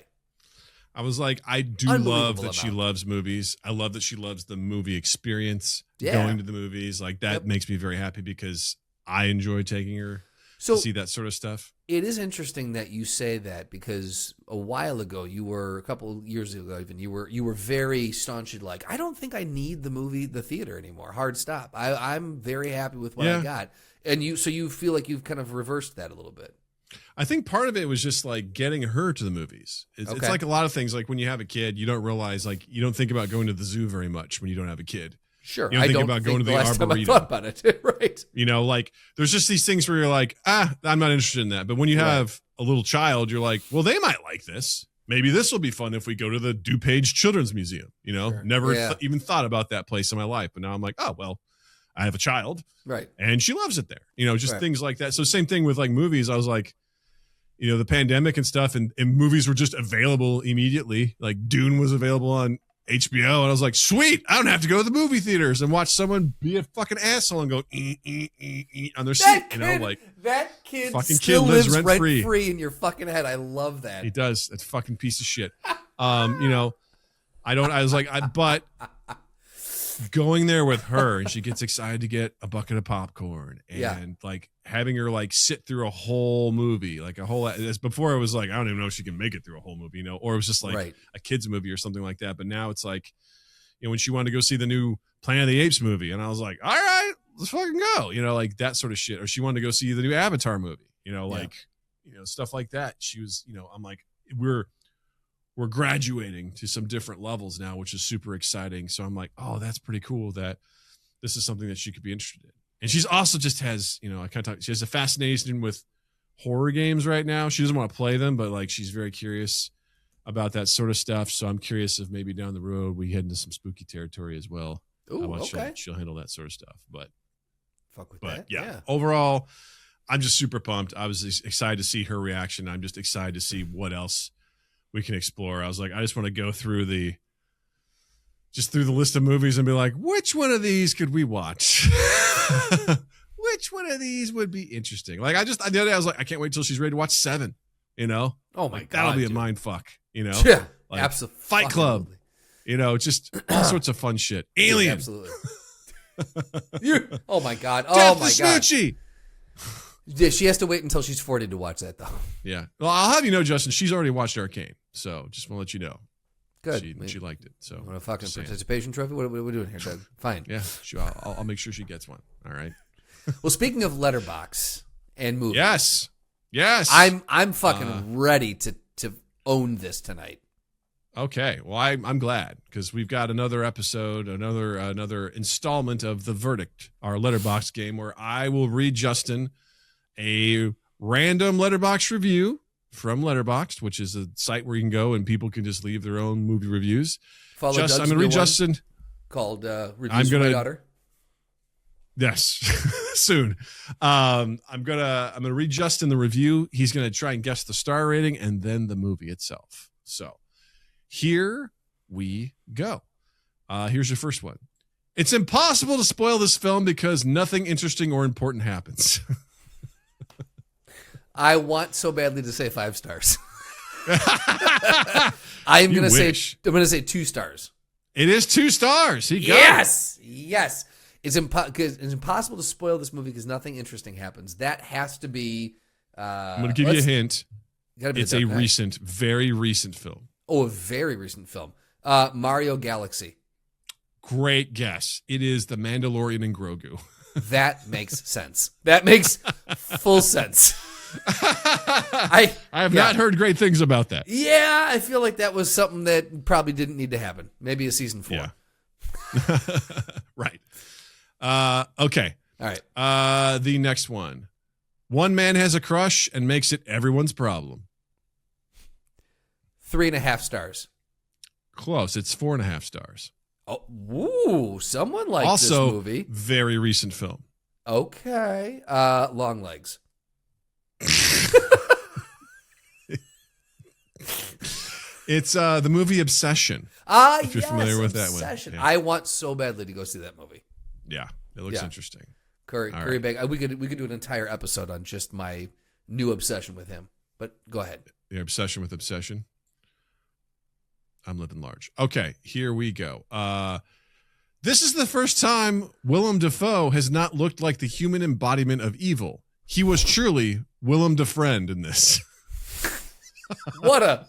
I was like, I do love that she loves movies. I love that she loves the movie experience, going to the movies. Like that makes me very happy because I enjoy taking her to see that sort of stuff. It is interesting that you say that because a while ago, a couple of years ago even, you were very staunchly like, "I don't think I need the theater anymore. Hard stop. I'm very happy with what I got." And so you feel like you've kind of reversed that a little bit. I think part of it was just like getting her to the movies. It's like a lot of things. Like when you have a kid, you don't realize, like you don't think about going to the zoo very much when you don't have a kid. Sure. You don't think about going to the Arboretum. I thought about it. Right. Like there's just these things where you're like, I'm not interested in that. But when you have a little child, you're like, well, they might like this. Maybe this will be fun if we go to the DuPage Children's Museum. Never even thought about that place in my life. But now I'm like, oh, well, I have a child. Right. And she loves it there. Just things like that. So same thing with like movies. I was like, the pandemic and stuff and movies were just available immediately. Like Dune was available on HBO, and I was like, sweet, I don't have to go to the movie theaters and watch someone be a fucking asshole and go on their seat. That kid fucking still kid lives lives rent free in your fucking head. I love that. He does. That fucking piece of shit. But going there with her, and she gets excited to get a bucket of popcorn, and like having her like sit through a whole movie, like a whole. As before, it was like I don't even know if she can make it through a whole movie, or it was just like a kids movie or something like that. But now it's like, when she wanted to go see the new Planet of the Apes movie, and I was like, all right, let's fucking go, like that sort of shit. Or she wanted to go see the new Avatar movie, stuff like that. She was, I'm like, we're graduating to some different levels now, which is super exciting. So I'm like, oh, that's pretty cool that this is something that she could be interested in. And she's also just has, she has a fascination with horror games right now. She doesn't want to play them, but like she's very curious about that sort of stuff. So I'm curious if maybe down the road we head into some spooky territory as well. Ooh, okay. She'll handle that sort of stuff. But that. Yeah. Overall, I'm just super pumped. I was excited to see her reaction. I'm just excited to see what else we can explore. I was like, I just want to go through the list of movies and be like, which one of these could we watch? Which one of these would be interesting? Like, the other day I was like, I can't wait till she's ready to watch 7, Oh my God. That'll be a mind fuck, Yeah, like absolutely. Fight Club, just all sorts of fun shit. Alien. Yeah, absolutely. Oh my God. Death Oh my God. Smoochie. Yeah, she has to wait until she's 40 to watch that, though. Yeah. Well, I'll have you know, Justin, she's already watched Arcane. So just want to let you know. Good. She liked it. So want a fucking participation trophy? What are we doing here, Doug? Fine. Yeah. Sure. I'll make sure she gets one. All right. Well, speaking of Letterboxd and movies. Yes. I'm fucking ready to own this tonight. Okay. Well, I'm glad because we've got another episode, another installment of The Verdict, our Letterboxd game, where I will read Justin a random Letterboxd review from Letterboxd, which is a site where you can go and people can just leave their own movie reviews. I'm going to read Justin called Reviews for My Daughter. Yes, soon. I'm gonna read Justin the review. He's gonna try and guess the star rating and then the movie itself. So here we go. Here's your first one. It's impossible to spoil this film because nothing interesting or important happens. I want so badly to say 5 stars. I'm gonna say 2 stars. It is 2 stars. Yes. It's impossible to spoil this movie because nothing interesting happens. That has to be. I'm gonna give you a hint. It's a very recent film. Oh, a very recent film. Mario Galaxy. Great guess. It is The Mandalorian and Grogu. That makes sense. That makes full sense. I have not heard great things about that. Yeah, I feel like that was something that probably didn't need to happen. Maybe a season 4. Yeah. Right. Okay. All right. The next one. One man has a crush and makes it everyone's problem. 3.5 stars. Close. It's 4.5 stars. Oh, woo! Someone liked also, this movie. Very recent film. Okay. Long Legs. It's the movie Obsession. If you're familiar with that one. Yeah. I want so badly to go see that movie. Yeah, it looks interesting. Curry Bag. We could do an entire episode on just my new obsession with him. But go ahead. Your obsession with Obsession. I'm living large. Okay, here we go. This is the first time Willem Dafoe has not looked like the human embodiment of evil. He was truly Willem Defriend in this. What a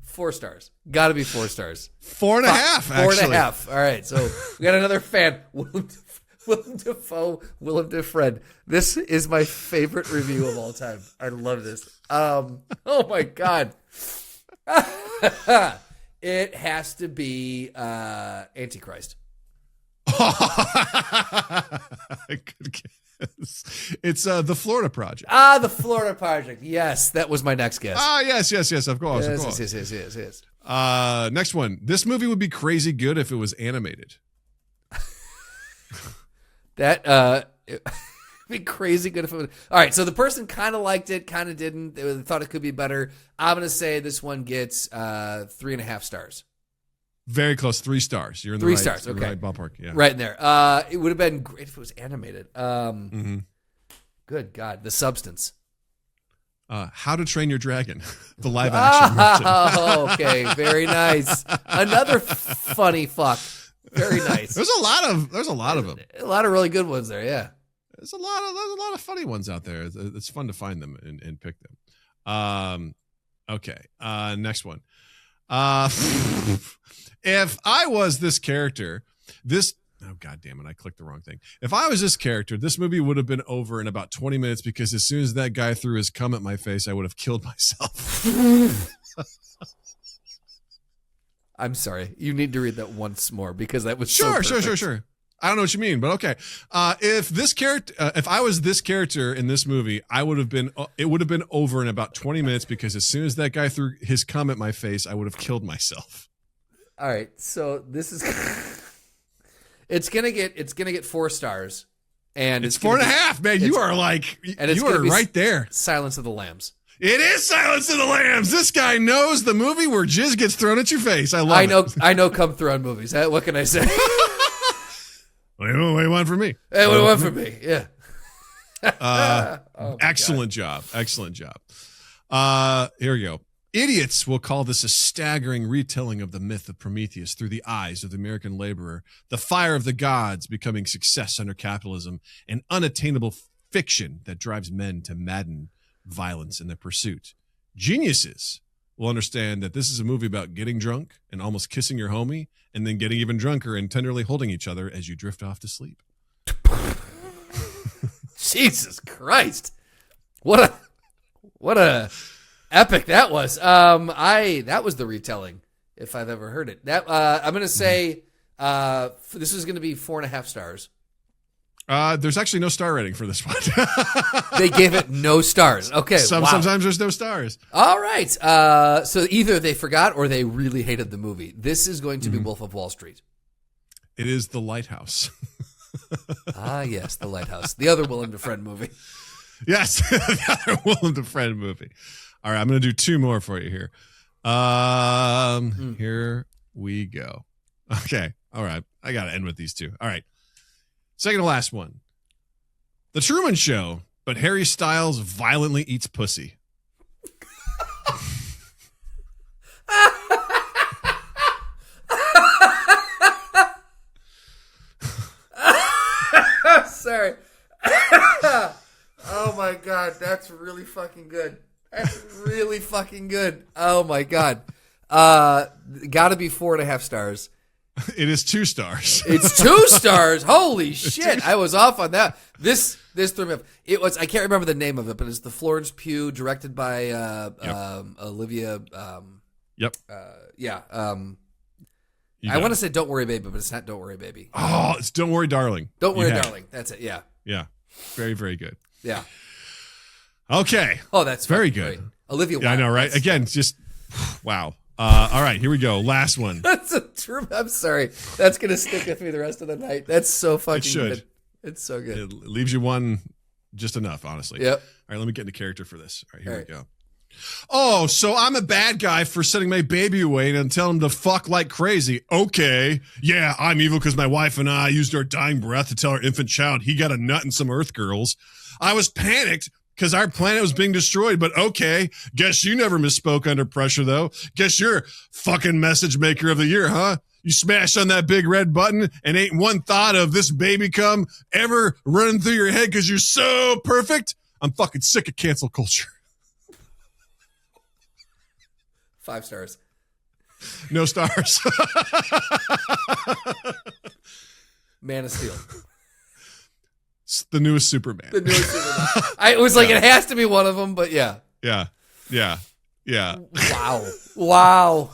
4 stars. Got to be 4 stars. 4.5, actually. 4.5. All right, so we got another fan. Willem Dafoe, Willem Defriend. This is my favorite review of all time. I love this. Oh my God. It has to be Antichrist. Good guess. It's The Florida Project. The Florida Project. Yes, that was my next guess. Yes, of course. Yes. Next one. This movie would be crazy good if it was animated. That be crazy good if it would. All right, so the person kind of liked it, kind of didn't. They thought it could be better. I'm going to say this one gets 3.5 stars. Very close. 3 stars. You're in the 3 right, stars. Okay. right ballpark. Yeah. Right in there. It would have been great if it was animated. Good God. The Substance. How to Train Your Dragon, the live action version. Oh, okay. Very nice. Another funny fuck. Very nice. There's a lot of them. A lot of really good ones there. Yeah. There's a lot of funny ones out there. It's fun to find them and pick them. Okay. Next one. If I was this character, oh god damn it, I clicked the wrong thing. If I was this character, this movie would have been over in about 20 minutes because as soon as that guy threw his cum at my face, I would have killed myself. I'm sorry. You need to read that once more because that was Sure. I don't know what you mean, but okay. If I was this character in this movie, it would have been over in about 20 minutes because as soon as that guy threw his cum at my face, I would have killed myself. All right. So this is it's gonna get 4 stars. And it's 4.5, man. You are right there. Silence of the Lambs. It is Silence of the Lambs. This guy knows the movie where jizz gets thrown at your face. I know come through on movies. What can I say? What do you want from me? Hey, what do you want from me? Yeah. Excellent job. Here we go. Idiots will call this a staggering retelling of the myth of Prometheus through the eyes of the American laborer, the fire of the gods becoming success under capitalism, an unattainable fiction that drives men to madden violence in their pursuit. Geniuses will understand that this is a movie about getting drunk and almost kissing your homie, and then getting even drunker and tenderly holding each other as you drift off to sleep. Jesus Christ. What a epic that was. That was the retelling, if I've ever heard it. That I'm gonna say this is gonna be 4.5 stars. There's actually no star rating for this one. They gave it no stars. Okay. Sometimes there's no stars. All right. So either they forgot or they really hated the movie. This is going to be Wolf of Wall Street. It is The Lighthouse. Yes, The Lighthouse. The other Willem Dafoe movie. Yes, the other Willem Dafoe movie. All right, I'm going to do 2 more for you here. Here we go. Okay. All right. I got to end with these 2. All right. Second to last one. The Truman Show, but Harry Styles violently eats pussy. Sorry. Oh my God, that's really fucking good. Oh my God. Gotta be 4.5 stars. It is 2 stars. It's 2 stars. Holy shit. I was off on that. This threw me off. It was, I can't remember the name of it, but it's the Florence Pugh, directed by Olivia. Yep. Yeah. I want to say Don't Worry Baby, but it's not Don't Worry Baby. Oh, it's Don't Worry Darling. Don't Worry Darling. That's it. Yeah. Yeah. Very, very good. Yeah. Okay. Oh, that's very good. Great. Olivia. Yeah, I know, right? Again, just wow. All right, here we go. Last one. That's a true. I'm sorry. That's gonna stick with me the rest of the night. That's so fucking good. It's so good. It leaves you one just enough, honestly. Yep. All right, let me get into character for this. All right, here we go. Oh, so I'm a bad guy for sending my baby away and telling him to fuck like crazy. Okay. Yeah, I'm evil because my wife and I used our dying breath to tell our infant child he got a nut and some Earth girls. I was panicked because our planet was being destroyed, but okay. Guess you never misspoke under pressure, though. Guess you're fucking message maker of the year, huh? You smashed on that big red button and ain't one thought of this baby cum ever running through your head because you're so perfect? I'm fucking sick of cancel culture. 5 stars. No stars. Man of Steel. It's the newest Superman. The newest Superman. I was like, it has to be one of them, but yeah. Yeah. Wow.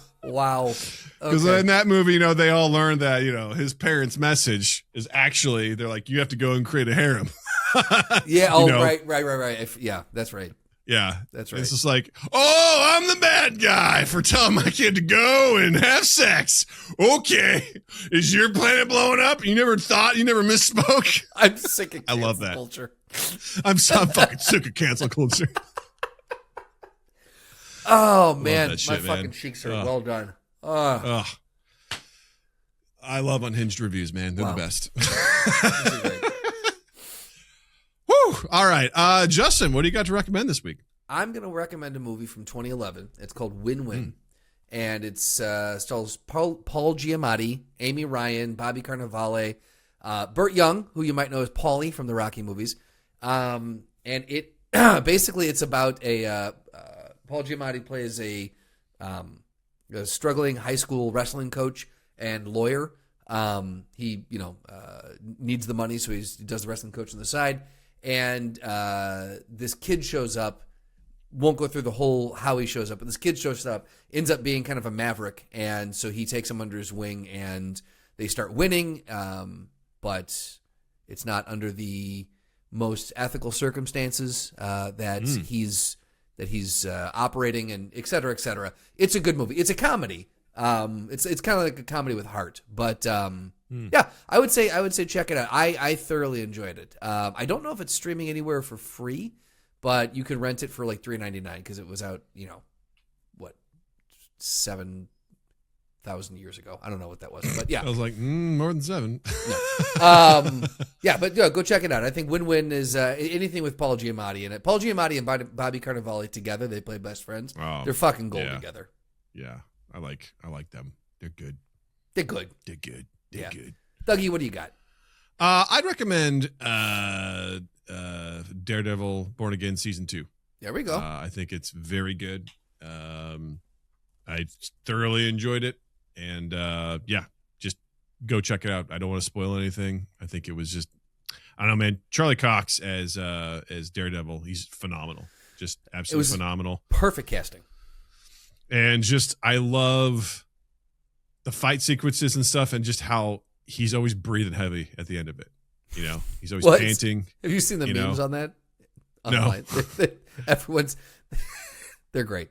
Because in that movie, they all learned that, his parents' message is actually, they're like, you have to go and create a harem. Yeah. Oh, right. Yeah, that's right. Yeah. That's right. It's just like, oh, I'm the bad guy for telling my kid to go and have sex. Okay. Is your planet blowing up? You never misspoke? I'm sick of I love that culture. I'm fucking sick of cancel culture. Oh, man. That shit, my fucking man. cheeks are well done. Oh. I love unhinged reviews, man. They're the best. Whew. All right. Justin, what do you got to recommend this week? I'm going to recommend a movie from 2011. It's called Win-Win. And it stars Paul Giamatti, Amy Ryan, Bobby Cannavale, Burt Young, who you might know as Paulie from the Rocky movies. And it basically it's about a Paul Giamatti plays a struggling high school wrestling coach and lawyer. He needs the money, so he does the wrestling coach on the side. And this kid shows up. Won't go through the whole how he shows up, but this kid shows up, ends up being kind of a maverick, and so he takes him under his wing, and they start winning, but it's not under the most ethical circumstances that he's operating, and et cetera, et cetera. It's a good movie. It's a comedy. It's kind of like a comedy with heart, but yeah, I would say check it out. I thoroughly enjoyed it. I don't know if it's streaming anywhere for free, but you could rent it for like $3.99 because it was out, 7,000 years ago. I don't know what that was, but yeah, I was like, more than 7. No. Yeah, but go check it out. I think Win-Win is anything with Paul Giamatti in it. Paul Giamatti and Bobby Cannavale together, they play best friends. Oh, they're fucking gold together. Yeah, I like them. They're good. They're good. They're good. They're good. Dougie, what do you got? I'd recommend Daredevil Born Again Season 2. There we go. I think it's very good. I thoroughly enjoyed it. And just go check it out. I don't want to spoil anything. I think it was just, I don't know, man. Charlie Cox as Daredevil, he's phenomenal. Just absolutely phenomenal. Perfect casting. And just, I love the fight sequences and stuff, and just how he's always breathing heavy at the end of it. He's always panting. Have you seen the memes on that? Online? No. Everyone's, they're great.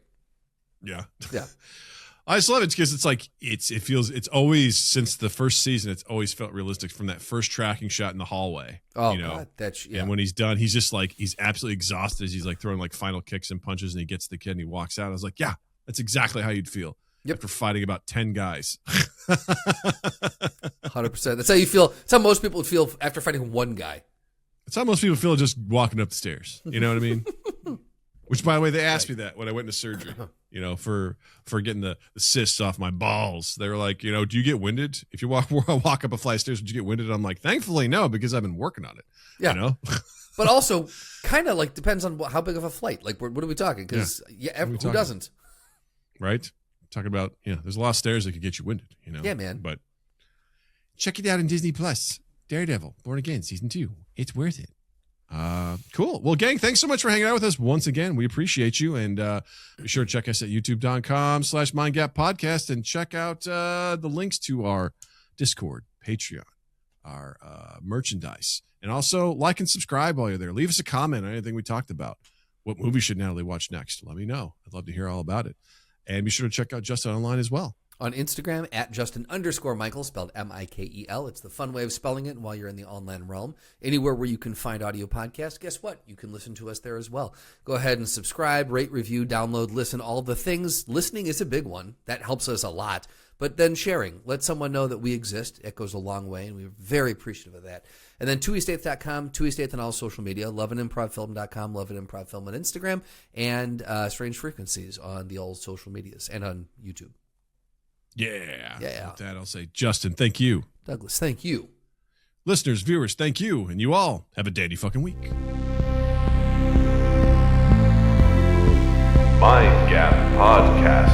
Yeah. Yeah. I just love it because it's like, it's always, since the first season, it's always felt realistic from that first tracking shot in the hallway. Oh, God. And when he's done, he's just like, he's absolutely exhausted as he's like throwing like final kicks and punches, and he gets the kid and he walks out. I was like, yeah, that's exactly how you'd feel. After fighting about 10 guys. 100%. That's how you feel. That's how most people would feel after fighting one guy. That's how most people feel just walking up the stairs. You know what I mean? Which, by the way, they asked me that when I went into surgery, for getting the cysts off my balls. They were like, do you get winded? If you walk up a flight of stairs, would you get winded? I'm like, thankfully, no, because I've been working on it. Yeah. But also, kind of like depends on how big of a flight. Like, what are we talking? Because who doesn't? Right? Talking about, there's a lot of stairs that could get you winded, Yeah, man. But check it out on Disney Plus. Daredevil, Born Again, Season 2. It's worth it. Cool. Well, gang, thanks so much for hanging out with us once again. We appreciate you. And be sure to check us at youtube.com/mindgappodcast and check out the links to our Discord, Patreon, our merchandise. And also like and subscribe while you're there. Leave us a comment on anything we talked about. What movie should Natalie watch next? Let me know. I'd love to hear all about it. And be sure to check out Justin online as well. On Instagram, at Justin_Michael, spelled Mikel. It's the fun way of spelling it while you're in the online realm. Anywhere where you can find audio podcasts, guess what? You can listen to us there as well. Go ahead and subscribe, rate, review, download, listen, all the things. Listening is a big one. That helps us a lot. But then sharing. Let someone know that we exist. It goes a long way, and we're very appreciative of that. And then TwoEastEighth.com, TwoEastEighth on all social media, loveandimprovfilm.com, loveandimprovfilm on Instagram, and Strange Frequencies on the old social medias and on YouTube. Yeah. Yeah. With that, I'll say, Justin, thank you. Douglas, thank you. Listeners, viewers, thank you. And you all have a dandy fucking week. Mind Gap Podcast.